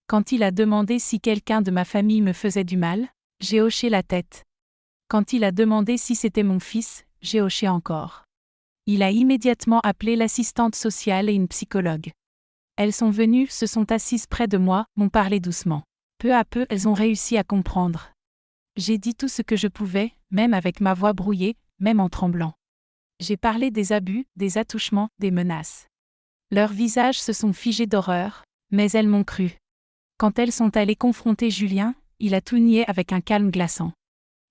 Quand il a demandé si quelqu'un de ma famille me faisait du mal, j'ai hoché la tête. Quand il a demandé si c'était mon fils, j'ai hoché encore. Il a immédiatement appelé l'assistante sociale et une psychologue. Elles sont venues, se sont assises près de moi, m'ont parlé doucement. Peu à peu, elles ont réussi à comprendre. J'ai dit tout ce que je pouvais, même avec ma voix brouillée, même en tremblant. J'ai parlé des abus, des attouchements, des menaces. Leurs visages se sont figés d'horreur, mais elles m'ont cru. Quand elles sont allées confronter Julien, il a tout nié avec un calme glaçant.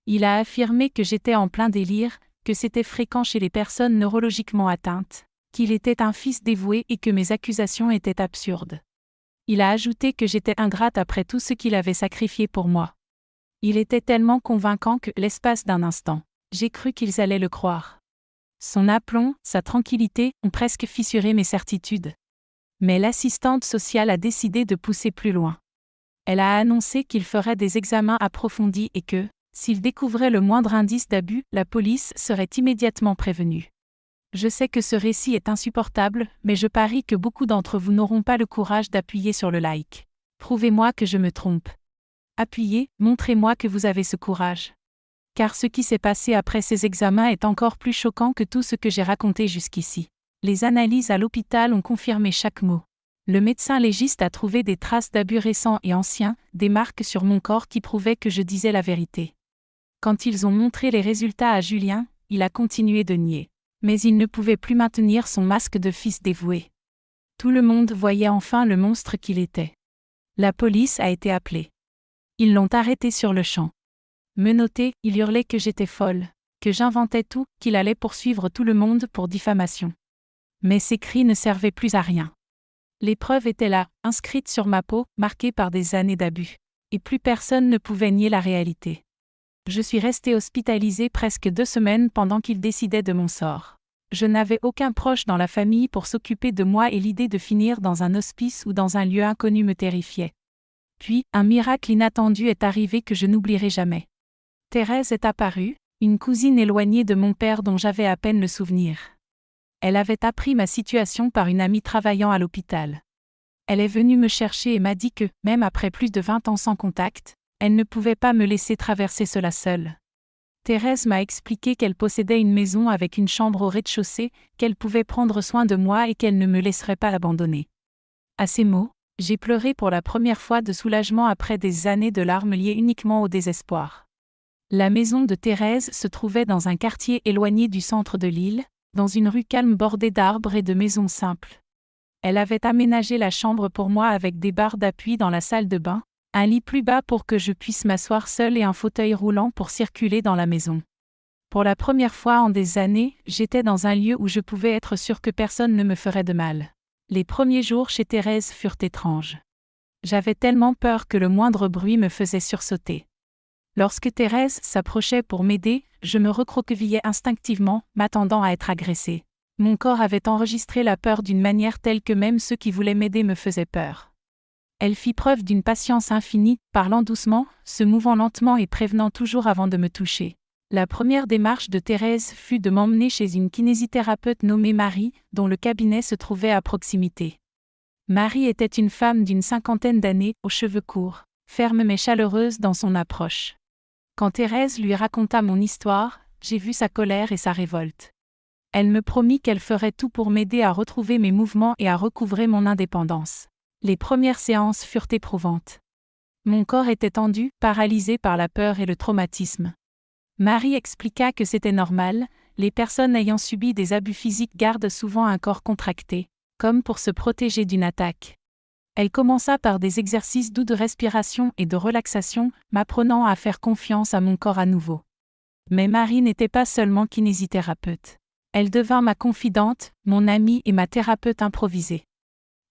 Il a affirmé que j'étais en plein délire, que c'était fréquent chez les personnes neurologiquement atteintes, qu'il était un fils dévoué et que mes accusations étaient absurdes. Il a ajouté que j'étais ingrate après tout ce qu'il avait sacrifié pour moi. Il était tellement convaincant que, l'espace d'un instant, j'ai cru qu'ils allaient le croire. Son aplomb, sa tranquillité ont presque fissuré mes certitudes. Mais l'assistante sociale a décidé de pousser plus loin. Elle a annoncé qu'il ferait des examens approfondis et que, s'il découvrait le moindre indice d'abus, la police serait immédiatement prévenue. Je sais que ce récit est insupportable, mais je parie que beaucoup d'entre vous n'auront pas le courage d'appuyer sur le like. Prouvez-moi que je me trompe. Appuyez, montrez-moi que vous avez ce courage. Car ce qui s'est passé après ces examens est encore plus choquant que tout ce que j'ai raconté jusqu'ici. Les analyses à l'hôpital ont confirmé chaque mot. Le médecin légiste a trouvé des traces d'abus récents et anciens, des marques sur mon corps qui prouvaient que je disais la vérité. Quand ils ont montré les résultats à Julien, il a continué de nier. Mais il ne pouvait plus maintenir son masque de fils dévoué. Tout le monde voyait enfin le monstre qu'il était. La police a été appelée. Ils l'ont arrêté sur le champ. Menotté, il hurlait que j'étais folle, que j'inventais tout, qu'il allait poursuivre tout le monde pour diffamation. Mais ces cris ne servaient plus à rien. Les preuves étaient là, inscrites sur ma peau, marquées par des années d'abus. Et plus personne ne pouvait nier la réalité. Je suis restée hospitalisée presque 2 semaines pendant qu'il décidait de mon sort. Je n'avais aucun proche dans la famille pour s'occuper de moi et l'idée de finir dans un hospice ou dans un lieu inconnu me terrifiait. Puis, un miracle inattendu est arrivé que je n'oublierai jamais. Thérèse est apparue, une cousine éloignée de mon père dont j'avais à peine le souvenir. Elle avait appris ma situation par une amie travaillant à l'hôpital. Elle est venue me chercher et m'a dit que, même après plus de 20 ans sans contact, elle ne pouvait pas me laisser traverser cela seule. Thérèse m'a expliqué qu'elle possédait une maison avec une chambre au rez-de-chaussée, qu'elle pouvait prendre soin de moi et qu'elle ne me laisserait pas abandonner. À ces mots, j'ai pleuré pour la première fois de soulagement après des années de larmes liées uniquement au désespoir. La maison de Thérèse se trouvait dans un quartier éloigné du centre de l'île, dans une rue calme bordée d'arbres et de maisons simples. Elle avait aménagé la chambre pour moi avec des barres d'appui dans la salle de bain, un lit plus bas pour que je puisse m'asseoir seule et un fauteuil roulant pour circuler dans la maison. Pour la première fois en des années, j'étais dans un lieu où je pouvais être sûre que personne ne me ferait de mal. Les premiers jours chez Thérèse furent étranges. J'avais tellement peur que le moindre bruit me faisait sursauter. Lorsque Thérèse s'approchait pour m'aider, je me recroquevillais instinctivement, m'attendant à être agressée. Mon corps avait enregistré la peur d'une manière telle que même ceux qui voulaient m'aider me faisaient peur. Elle fit preuve d'une patience infinie, parlant doucement, se mouvant lentement et prévenant toujours avant de me toucher. La première démarche de Thérèse fut de m'emmener chez une kinésithérapeute nommée Marie, dont le cabinet se trouvait à proximité. Marie était une femme d'une 50aine d'années, aux cheveux courts, ferme mais chaleureuse dans son approche. Quand Thérèse lui raconta mon histoire, j'ai vu sa colère et sa révolte. Elle me promit qu'elle ferait tout pour m'aider à retrouver mes mouvements et à recouvrer mon indépendance. Les premières séances furent éprouvantes. Mon corps était tendu, paralysé par la peur et le traumatisme. Marie expliqua que c'était normal, les personnes ayant subi des abus physiques gardent souvent un corps contracté, comme pour se protéger d'une attaque. Elle commença par des exercices doux de respiration et de relaxation, m'apprenant à faire confiance à mon corps à nouveau. Mais Marie n'était pas seulement kinésithérapeute. Elle devint ma confidente, mon amie et ma thérapeute improvisée.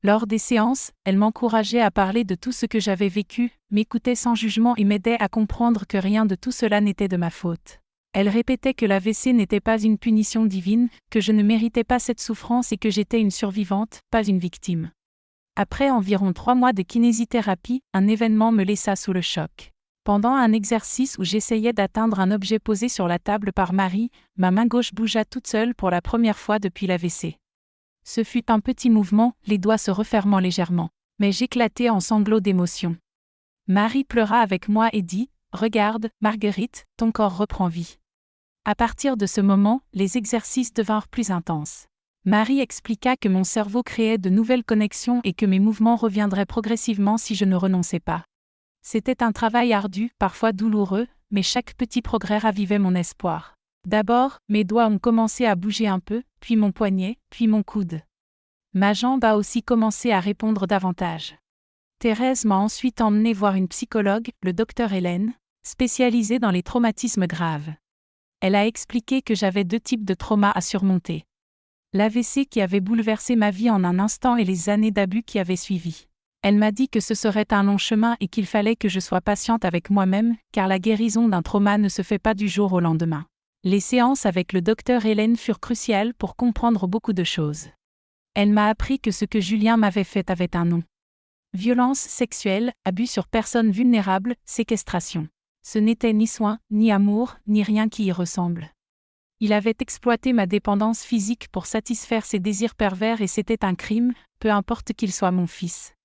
Lors des séances, elle m'encourageait à parler de tout ce que j'avais vécu, m'écoutait sans jugement et m'aidait à comprendre que rien de tout cela n'était de ma faute. Elle répétait que l'AVC n'était pas une punition divine, que je ne méritais pas cette souffrance et que j'étais une survivante, pas une victime. Après environ 3 mois de kinésithérapie, un événement me laissa sous le choc. Pendant un exercice où j'essayais d'atteindre un objet posé sur la table par Marie, ma main gauche bougea toute seule pour la première fois depuis l'AVC. Ce fut un petit mouvement, les doigts se refermant légèrement, mais j'éclatai en sanglots d'émotion. Marie pleura avec moi et dit « Regarde, Marguerite, ton corps reprend vie ». À partir de ce moment, les exercices devinrent plus intenses. Marie expliqua que mon cerveau créait de nouvelles connexions et que mes mouvements reviendraient progressivement si je ne renonçais pas. C'était un travail ardu, parfois douloureux, mais chaque petit progrès ravivait mon espoir. D'abord, mes doigts ont commencé à bouger un peu, puis mon poignet, puis mon coude. Ma jambe a aussi commencé à répondre davantage. Thérèse m'a ensuite emmenée voir une psychologue, le docteur Hélène, spécialisée dans les traumatismes graves. Elle a expliqué que j'avais 2 types de traumas à surmonter. L'AVC qui avait bouleversé ma vie en un instant et les années d'abus qui avaient suivi. Elle m'a dit que ce serait un long chemin et qu'il fallait que je sois patiente avec moi-même, car la guérison d'un trauma ne se fait pas du jour au lendemain. Les séances avec le docteur Hélène furent cruciales pour comprendre beaucoup de choses. Elle m'a appris que ce que Julien m'avait fait avait un nom. Violence sexuelle, abus sur personnes vulnérables, séquestration. Ce n'était ni soin, ni amour, ni rien qui y ressemble. Il avait exploité ma dépendance physique pour satisfaire ses désirs pervers et c'était un crime, peu importe qu'il soit mon fils.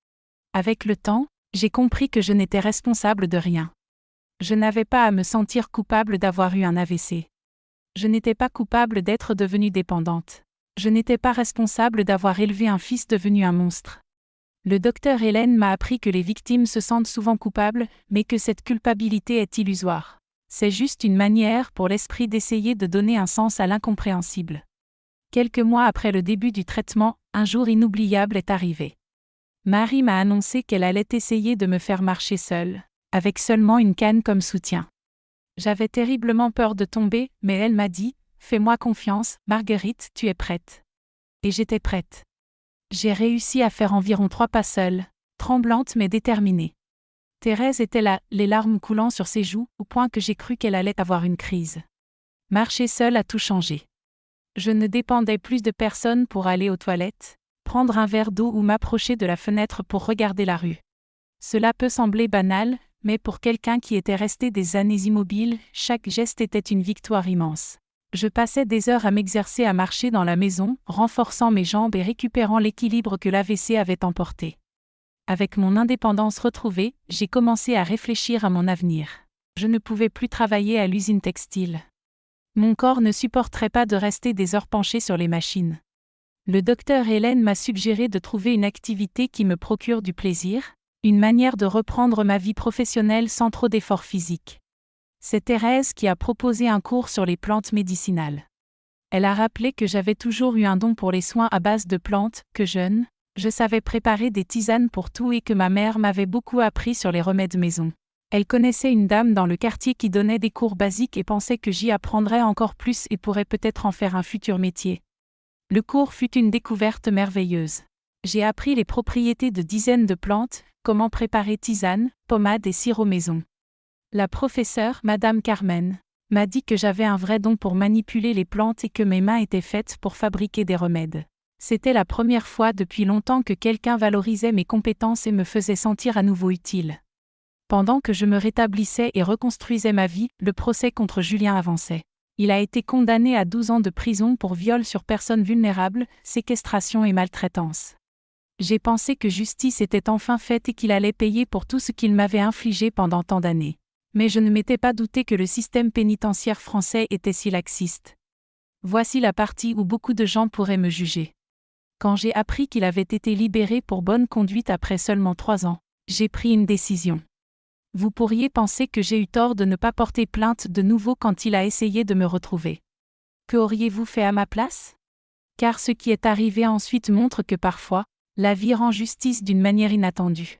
Avec le temps, j'ai compris que je n'étais responsable de rien. Je n'avais pas à me sentir coupable d'avoir eu un AVC. Je n'étais pas coupable d'être devenue dépendante. Je n'étais pas responsable d'avoir élevé un fils devenu un monstre. Le docteur Hélène m'a appris que les victimes se sentent souvent coupables, mais que cette culpabilité est illusoire. C'est juste une manière pour l'esprit d'essayer de donner un sens à l'incompréhensible. Quelques mois après le début du traitement, un jour inoubliable est arrivé. Marie m'a annoncé qu'elle allait essayer de me faire marcher seule, avec seulement une canne comme soutien. J'avais terriblement peur de tomber, mais elle m'a dit « Fais-moi confiance, Marguerite, tu es prête. » Et j'étais prête. J'ai réussi à faire environ 3 pas seule, tremblante mais déterminée. Thérèse était là, les larmes coulant sur ses joues, au point que j'ai cru qu'elle allait avoir une crise. Marcher seule a tout changé. Je ne dépendais plus de personne pour aller aux toilettes, prendre un verre d'eau ou m'approcher de la fenêtre pour regarder la rue. Cela peut sembler banal, mais pour quelqu'un qui était resté des années immobile, chaque geste était une victoire immense. Je passais des heures à m'exercer à marcher dans la maison, renforçant mes jambes et récupérant l'équilibre que l'AVC avait emporté. Avec mon indépendance retrouvée, j'ai commencé à réfléchir à mon avenir. Je ne pouvais plus travailler à l'usine textile. Mon corps ne supporterait pas de rester des heures penché sur les machines. Le docteur Hélène m'a suggéré de trouver une activité qui me procure du plaisir, une manière de reprendre ma vie professionnelle sans trop d'efforts physiques. C'est Thérèse qui a proposé un cours sur les plantes médicinales. Elle a rappelé que j'avais toujours eu un don pour les soins à base de plantes, que jeune, je savais préparer des tisanes pour tout et que ma mère m'avait beaucoup appris sur les remèdes maison. Elle connaissait une dame dans le quartier qui donnait des cours basiques et pensait que j'y apprendrais encore plus et pourrais peut-être en faire un futur métier. Le cours fut une découverte merveilleuse. J'ai appris les propriétés de dizaines de plantes, comment préparer tisanes, pommades et sirops maison. La professeure, Madame Carmen, m'a dit que j'avais un vrai don pour manipuler les plantes et que mes mains étaient faites pour fabriquer des remèdes. C'était la première fois depuis longtemps que quelqu'un valorisait mes compétences et me faisait sentir à nouveau utile. Pendant que je me rétablissais et reconstruisais ma vie, le procès contre Julien avançait. Il a été condamné à 12 ans de prison pour viol sur personnes vulnérables, séquestration et maltraitance. J'ai pensé que justice était enfin faite et qu'il allait payer pour tout ce qu'il m'avait infligé pendant tant d'années. Mais je ne m'étais pas douté que le système pénitentiaire français était si laxiste. Voici la partie où beaucoup de gens pourraient me juger. Quand j'ai appris qu'il avait été libéré pour bonne conduite après seulement 3 ans, j'ai pris une décision. Vous pourriez penser que j'ai eu tort de ne pas porter plainte de nouveau quand il a essayé de me retrouver. Que auriez-vous fait à ma place? Car ce qui est arrivé ensuite montre que parfois, la vie rend justice d'une manière inattendue.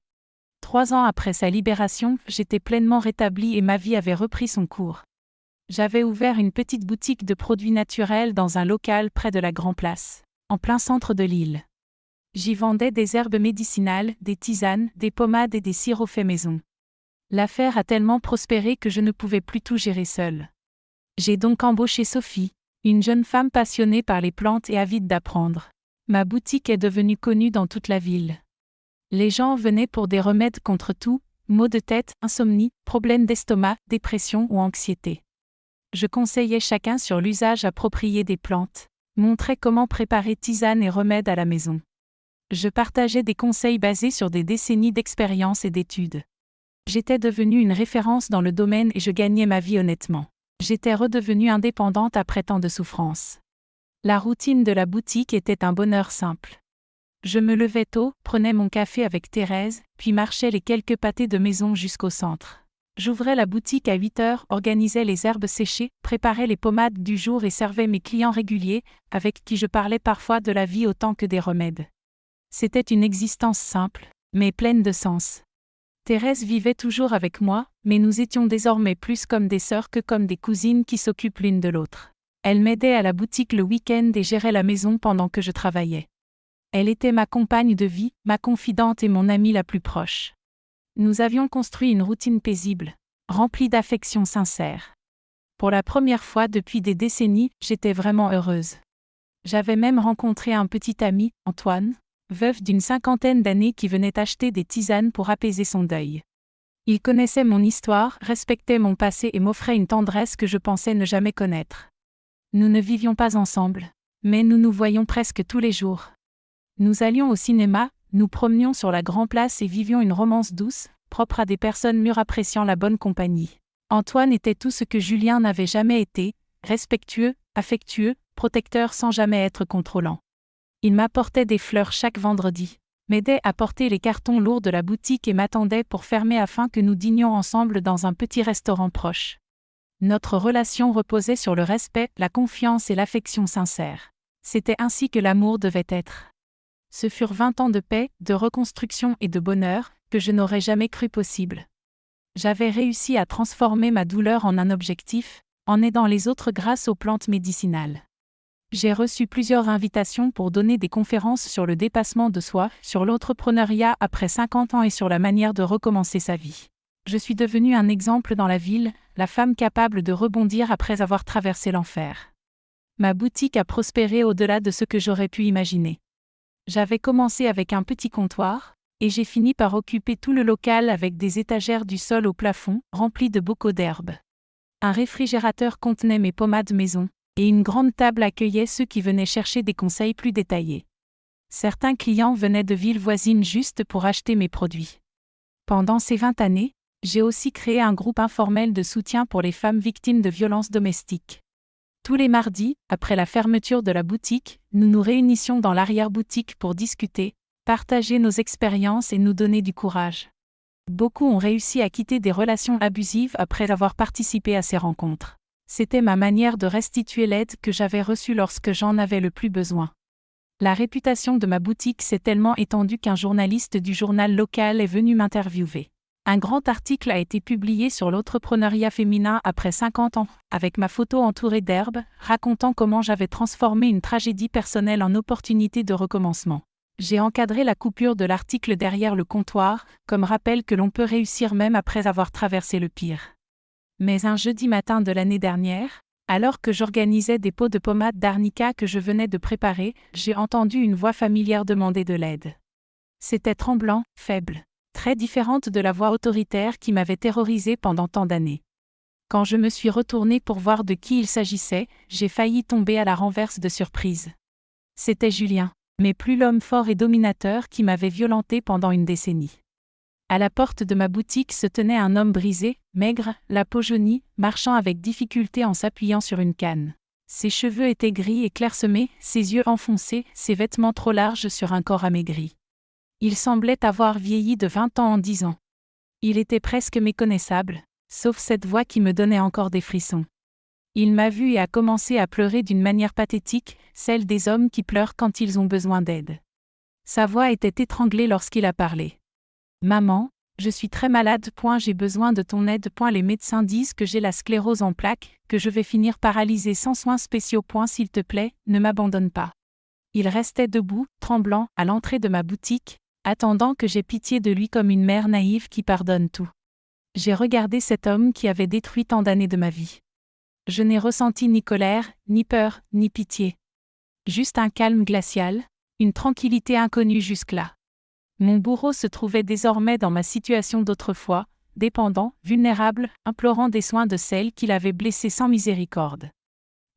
3 ans après sa libération, j'étais pleinement rétabli et ma vie avait repris son cours. J'avais ouvert une petite boutique de produits naturels dans un local près de la Grand Place, en plein centre de l'île. J'y vendais des herbes médicinales, des tisanes, des pommades et des sirops faits maison. L'affaire a tellement prospéré que je ne pouvais plus tout gérer seule. J'ai donc embauché Sophie, une jeune femme passionnée par les plantes et avide d'apprendre. Ma boutique est devenue connue dans toute la ville. Les gens venaient pour des remèdes contre tout, maux de tête, insomnie, problèmes d'estomac, dépression ou anxiété. Je conseillais chacun sur l'usage approprié des plantes, montrais comment préparer tisanes et remèdes à la maison. Je partageais des conseils basés sur des décennies d'expérience et d'études. J'étais devenue une référence dans le domaine et je gagnais ma vie honnêtement. J'étais redevenue indépendante après tant de souffrances. La routine de la boutique était un bonheur simple. Je me levais tôt, prenais mon café avec Thérèse, puis marchais les quelques pâtés de maison jusqu'au centre. J'ouvrais la boutique à 8 heures, organisais les herbes séchées, préparais les pommades du jour et servais mes clients réguliers, avec qui je parlais parfois de la vie autant que des remèdes. C'était une existence simple, mais pleine de sens. Thérèse vivait toujours avec moi, mais nous étions désormais plus comme des sœurs que comme des cousines qui s'occupent l'une de l'autre. Elle m'aidait à la boutique le week-end et gérait la maison pendant que je travaillais. Elle était ma compagne de vie, ma confidente et mon amie la plus proche. Nous avions construit une routine paisible, remplie d'affection sincère. Pour la première fois depuis des décennies, j'étais vraiment heureuse. J'avais même rencontré un petit ami, Antoine, veuf d'une 50aine d'années qui venait acheter des tisanes pour apaiser son deuil. Il connaissait mon histoire, respectait mon passé et m'offrait une tendresse que je pensais ne jamais connaître. Nous ne vivions pas ensemble, mais nous nous voyions presque tous les jours. Nous allions au cinéma, nous promenions sur la Grand Place et vivions une romance douce, propre à des personnes mûres appréciant la bonne compagnie. Antoine était tout ce que Julien n'avait jamais été, respectueux, affectueux, protecteur sans jamais être contrôlant. Il m'apportait des fleurs chaque vendredi, m'aidait à porter les cartons lourds de la boutique et m'attendait pour fermer afin que nous dînions ensemble dans un petit restaurant proche. Notre relation reposait sur le respect, la confiance et l'affection sincère. C'était ainsi que l'amour devait être. Ce furent 20 ans de paix, de reconstruction et de bonheur, que je n'aurais jamais cru possible. J'avais réussi à transformer ma douleur en un objectif, en aidant les autres grâce aux plantes médicinales. J'ai reçu plusieurs invitations pour donner des conférences sur le dépassement de soi, sur l'entrepreneuriat après 50 ans et sur la manière de recommencer sa vie. Je suis devenue un exemple dans la ville, la femme capable de rebondir après avoir traversé l'enfer. Ma boutique a prospéré au-delà de ce que j'aurais pu imaginer. J'avais commencé avec un petit comptoir, et j'ai fini par occuper tout le local avec des étagères du sol au plafond, remplies de bocaux d'herbes. Un réfrigérateur contenait mes pommades maison, et une grande table accueillait ceux qui venaient chercher des conseils plus détaillés. Certains clients venaient de villes voisines juste pour acheter mes produits. Pendant ces 20 années, j'ai aussi créé un groupe informel de soutien pour les femmes victimes de violences domestiques. Tous les mardis, après la fermeture de la boutique, nous nous réunissions dans l'arrière-boutique pour discuter, partager nos expériences et nous donner du courage. Beaucoup ont réussi à quitter des relations abusives après avoir participé à ces rencontres. C'était ma manière de restituer l'aide que j'avais reçue lorsque j'en avais le plus besoin. La réputation de ma boutique s'est tellement étendue qu'un journaliste du journal local est venu m'interviewer. Un grand article a été publié sur l'entrepreneuriat féminin après 50 ans, avec ma photo entourée d'herbes, racontant comment j'avais transformé une tragédie personnelle en opportunité de recommencement. J'ai encadré la coupure de l'article derrière le comptoir, comme rappel que l'on peut réussir même après avoir traversé le pire. Mais un jeudi matin de l'année dernière, alors que j'organisais des pots de pommade d'arnica que je venais de préparer, j'ai entendu une voix familière demander de l'aide. C'était tremblant, faible, très différente de la voix autoritaire qui m'avait terrorisée pendant tant d'années. Quand je me suis retournée pour voir de qui il s'agissait, j'ai failli tomber à la renverse de surprise. C'était Julien, mais plus l'homme fort et dominateur qui m'avait violentée pendant une décennie. À la porte de ma boutique se tenait un homme brisé, maigre, la peau jaunie, marchant avec difficulté en s'appuyant sur une canne. Ses cheveux étaient gris et clairsemés, ses yeux enfoncés, ses vêtements trop larges sur un corps amaigri. Il semblait avoir vieilli de 20 ans en 10 ans. Il était presque méconnaissable, sauf cette voix qui me donnait encore des frissons. Il m'a vu et a commencé à pleurer d'une manière pathétique, celle des hommes qui pleurent quand ils ont besoin d'aide. Sa voix était étranglée lorsqu'il a parlé. « Maman, je suis très malade. J'ai besoin de ton aide. Les médecins disent que j'ai la sclérose en plaques, que je vais finir paralysée sans soins spéciaux. S'il te plaît, ne m'abandonne pas. » Il restait debout, tremblant, à l'entrée de ma boutique, attendant que j'aie pitié de lui comme une mère naïve qui pardonne tout. J'ai regardé cet homme qui avait détruit tant d'années de ma vie. Je n'ai ressenti ni colère, ni peur, ni pitié. Juste un calme glacial, une tranquillité inconnue jusque-là. Mon bourreau se trouvait désormais dans ma situation d'autrefois, dépendant, vulnérable, implorant des soins de celle qui l'avait blessé sans miséricorde.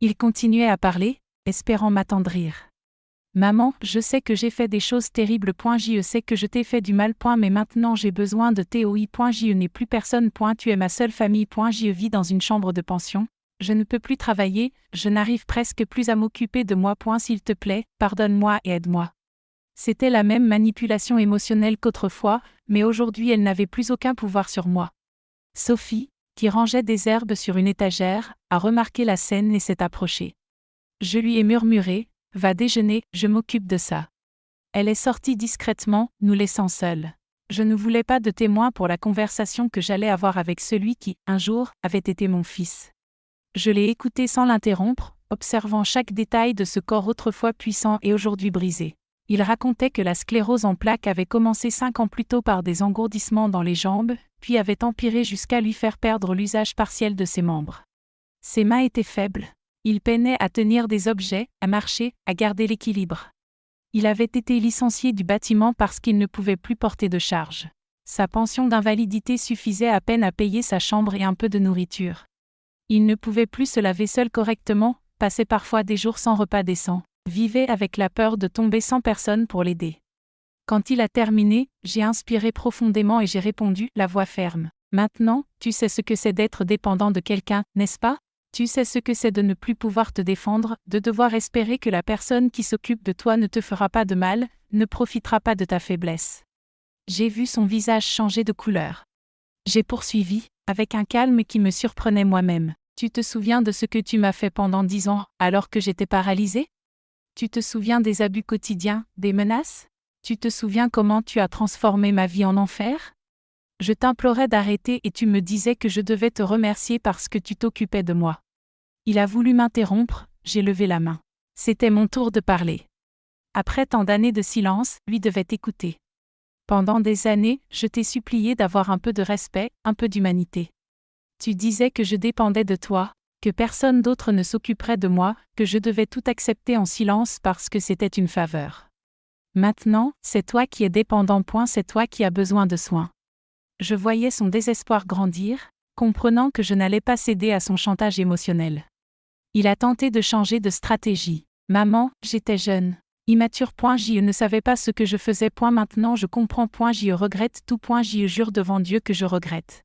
Il continuait à parler, espérant m'attendrir. « Maman, je sais que j'ai fait des choses terribles. Je sais que je t'ai fait du mal. Mais maintenant j'ai besoin de toi. Je n'ai plus personne. Tu es ma seule famille. Je vis dans une chambre de pension. Je ne peux plus travailler, je n'arrive presque plus à m'occuper de moi. S'il te plaît, pardonne-moi et aide-moi. » C'était la même manipulation émotionnelle qu'autrefois, mais aujourd'hui elle n'avait plus aucun pouvoir sur moi. Sophie, qui rangeait des herbes sur une étagère, a remarqué la scène et s'est approchée. Je lui ai murmuré, « Va déjeuner, je m'occupe de ça. » Elle est sortie discrètement, nous laissant seuls. Je ne voulais pas de témoin pour la conversation que j'allais avoir avec celui qui, un jour, avait été mon fils. Je l'ai écouté sans l'interrompre, observant chaque détail de ce corps autrefois puissant et aujourd'hui brisé. Il racontait que la sclérose en plaques avait commencé 5 ans plus tôt par des engourdissements dans les jambes, puis avait empiré jusqu'à lui faire perdre l'usage partiel de ses membres. Ses mains étaient faibles. Il peinait à tenir des objets, à marcher, à garder l'équilibre. Il avait été licencié du bâtiment parce qu'il ne pouvait plus porter de charge. Sa pension d'invalidité suffisait à peine à payer sa chambre et un peu de nourriture. Il ne pouvait plus se laver seul correctement, passait parfois des jours sans repas décent. Vivait avec la peur de tomber sans personne pour l'aider. Quand il a terminé, j'ai inspiré profondément et j'ai répondu, la voix ferme. « Maintenant, tu sais ce que c'est d'être dépendant de quelqu'un, n'est-ce pas ? Tu sais ce que c'est de ne plus pouvoir te défendre, de devoir espérer que la personne qui s'occupe de toi ne te fera pas de mal, ne profitera pas de ta faiblesse. » J'ai vu son visage changer de couleur. J'ai poursuivi, avec un calme qui me surprenait moi-même. « Tu te souviens de ce que tu m'as fait pendant 10 ans, alors que j'étais paralysée ? Tu te souviens des abus quotidiens, des menaces ? Tu te souviens comment tu as transformé ma vie en enfer ? Je t'implorais d'arrêter et tu me disais que je devais te remercier parce que tu t'occupais de moi. » Il a voulu m'interrompre, j'ai levé la main. C'était mon tour de parler. Après tant d'années de silence, lui devait écouter. « Pendant des années, je t'ai supplié d'avoir un peu de respect, un peu d'humanité. Tu disais que je dépendais de toi, que personne d'autre ne s'occuperait de moi, que je devais tout accepter en silence parce que c'était une faveur. Maintenant, c'est toi qui es dépendant. C'est toi qui as besoin de soins. » Je voyais son désespoir grandir, comprenant que je n'allais pas céder à son chantage émotionnel. Il a tenté de changer de stratégie. « Maman, j'étais jeune, immature. Je ne savais pas ce que je faisais. Maintenant je comprends. Je regrette tout. Je jure devant Dieu que je regrette. »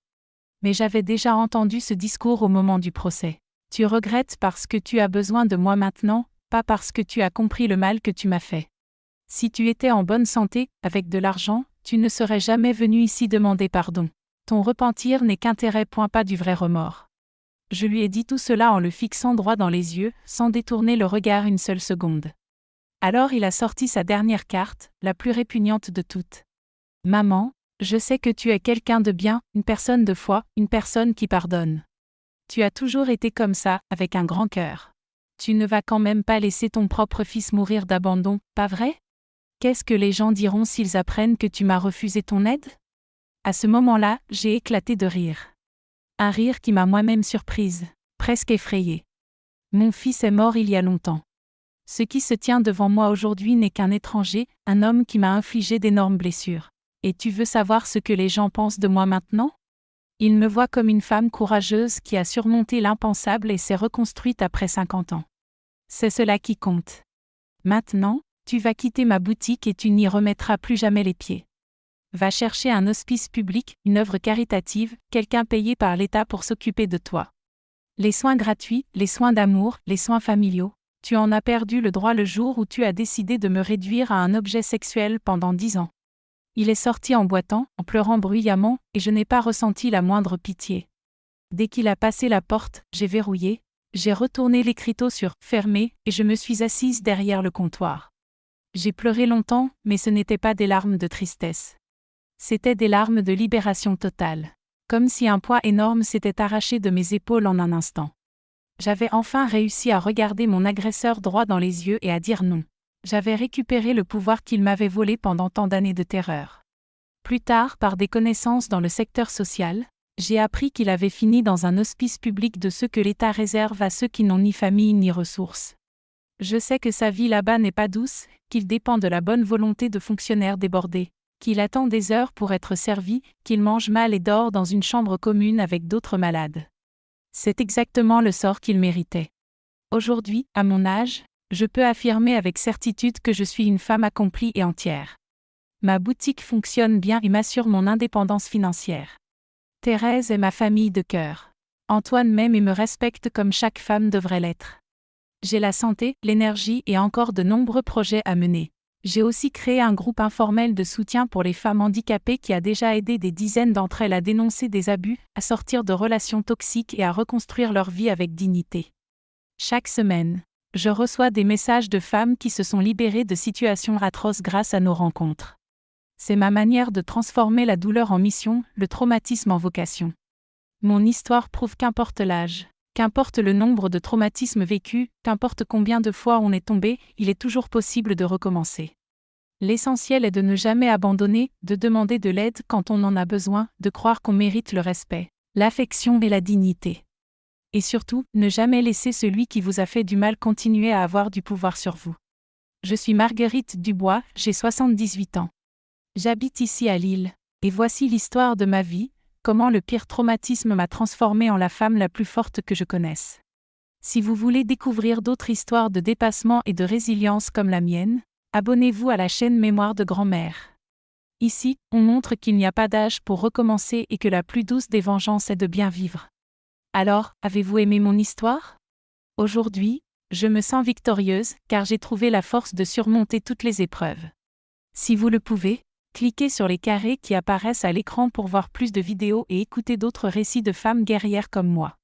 Mais j'avais déjà entendu ce discours au moment du procès. Tu regrettes parce que tu as besoin de moi maintenant, pas parce que tu as compris le mal que tu m'as fait. Si tu étais en bonne santé, avec de l'argent, Tu ne serais jamais venu ici demander pardon. Ton repentir n'est qu'intérêt, pas du vrai remords. Je lui ai dit tout cela en le fixant droit dans les yeux, sans détourner le regard une seule seconde. Alors il a sorti sa dernière carte, la plus répugnante de toutes. Maman, je sais que tu es quelqu'un de bien, une personne de foi, une personne qui pardonne. Tu as toujours été comme ça, avec un grand cœur. Tu ne vas quand même pas laisser ton propre fils mourir d'abandon, pas vrai? Qu'est-ce que les gens diront s'ils apprennent que tu m'as refusé ton aide? À ce moment-là, j'ai éclaté de rire. Un rire qui m'a moi-même surprise, presque effrayée. Mon fils est mort il y a longtemps. Ce qui se tient devant moi aujourd'hui n'est qu'un étranger, un homme qui m'a infligé d'énormes blessures. Et tu veux savoir ce que les gens pensent de moi maintenant? Ils me voient comme une femme courageuse qui a surmonté l'impensable et s'est reconstruite après 50 ans. C'est cela qui compte. Maintenant, tu vas quitter ma boutique et tu n'y remettras plus jamais les pieds. Va chercher un hospice public, une œuvre caritative, quelqu'un payé par l'État pour s'occuper de toi. Les soins gratuits, les soins d'amour, les soins familiaux, tu en as perdu le droit le jour où tu as décidé de me réduire à un objet sexuel pendant 10 ans. Il est sorti en boitant, en pleurant bruyamment, et je n'ai pas ressenti la moindre pitié. Dès qu'il a passé la porte, j'ai verrouillé, j'ai retourné l'écriteau sur « fermé » et je me suis assise derrière le comptoir. J'ai pleuré longtemps, mais ce n'étaient pas des larmes de tristesse. C'étaient des larmes de libération totale. Comme si un poids énorme s'était arraché de mes épaules en un instant. J'avais enfin réussi à regarder mon agresseur droit dans les yeux et à dire non. J'avais récupéré le pouvoir qu'il m'avait volé pendant tant d'années de terreur. Plus tard, par des connaissances dans le secteur social, j'ai appris qu'il avait fini dans un hospice public de ceux que l'État réserve à ceux qui n'ont ni famille ni ressources. Je sais que sa vie là-bas n'est pas douce, qu'il dépend de la bonne volonté de fonctionnaires débordés, qu'il attend des heures pour être servi, qu'il mange mal et dort dans une chambre commune avec d'autres malades. C'est exactement le sort qu'il méritait. Aujourd'hui, à mon âge, je peux affirmer avec certitude que je suis une femme accomplie et entière. Ma boutique fonctionne bien et m'assure mon indépendance financière. Thérèse est ma famille de cœur. Antoine m'aime et me respecte comme chaque femme devrait l'être. J'ai la santé, l'énergie et encore de nombreux projets à mener. J'ai aussi créé un groupe informel de soutien pour les femmes handicapées qui a déjà aidé des dizaines d'entre elles à dénoncer des abus, à sortir de relations toxiques et à reconstruire leur vie avec dignité. Chaque semaine, je reçois des messages de femmes qui se sont libérées de situations atroces grâce à nos rencontres. C'est ma manière de transformer la douleur en mission, le traumatisme en vocation. Mon histoire prouve qu'importe l'âge, qu'importe le nombre de traumatismes vécus, qu'importe combien de fois on est tombé, il est toujours possible de recommencer. L'essentiel est de ne jamais abandonner, de demander de l'aide quand on en a besoin, de croire qu'on mérite le respect, l'affection et la dignité. Et surtout, ne jamais laisser celui qui vous a fait du mal continuer à avoir du pouvoir sur vous. Je suis Marguerite Dubois, j'ai 78 ans. J'habite ici à Lille, et voici l'histoire de ma vie, comment le pire traumatisme m'a transformée en la femme la plus forte que je connaisse. Si vous voulez découvrir d'autres histoires de dépassement et de résilience comme la mienne, abonnez-vous à la chaîne Mémoire de grand-mère. Ici, on montre qu'il n'y a pas d'âge pour recommencer et que la plus douce des vengeances est de bien vivre. Alors, avez-vous aimé mon histoire? Aujourd'hui, je me sens victorieuse car j'ai trouvé la force de surmonter toutes les épreuves. Si vous le pouvez, cliquez sur les carrés qui apparaissent à l'écran pour voir plus de vidéos et écouter d'autres récits de femmes guerrières comme moi.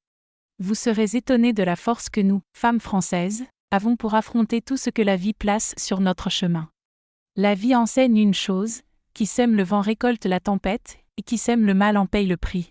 Vous serez étonnés de la force que nous, femmes françaises, avons pour affronter tout ce que la vie place sur notre chemin. La vie enseigne une chose, qui sème le vent récolte la tempête, et qui sème le mal en paye le prix.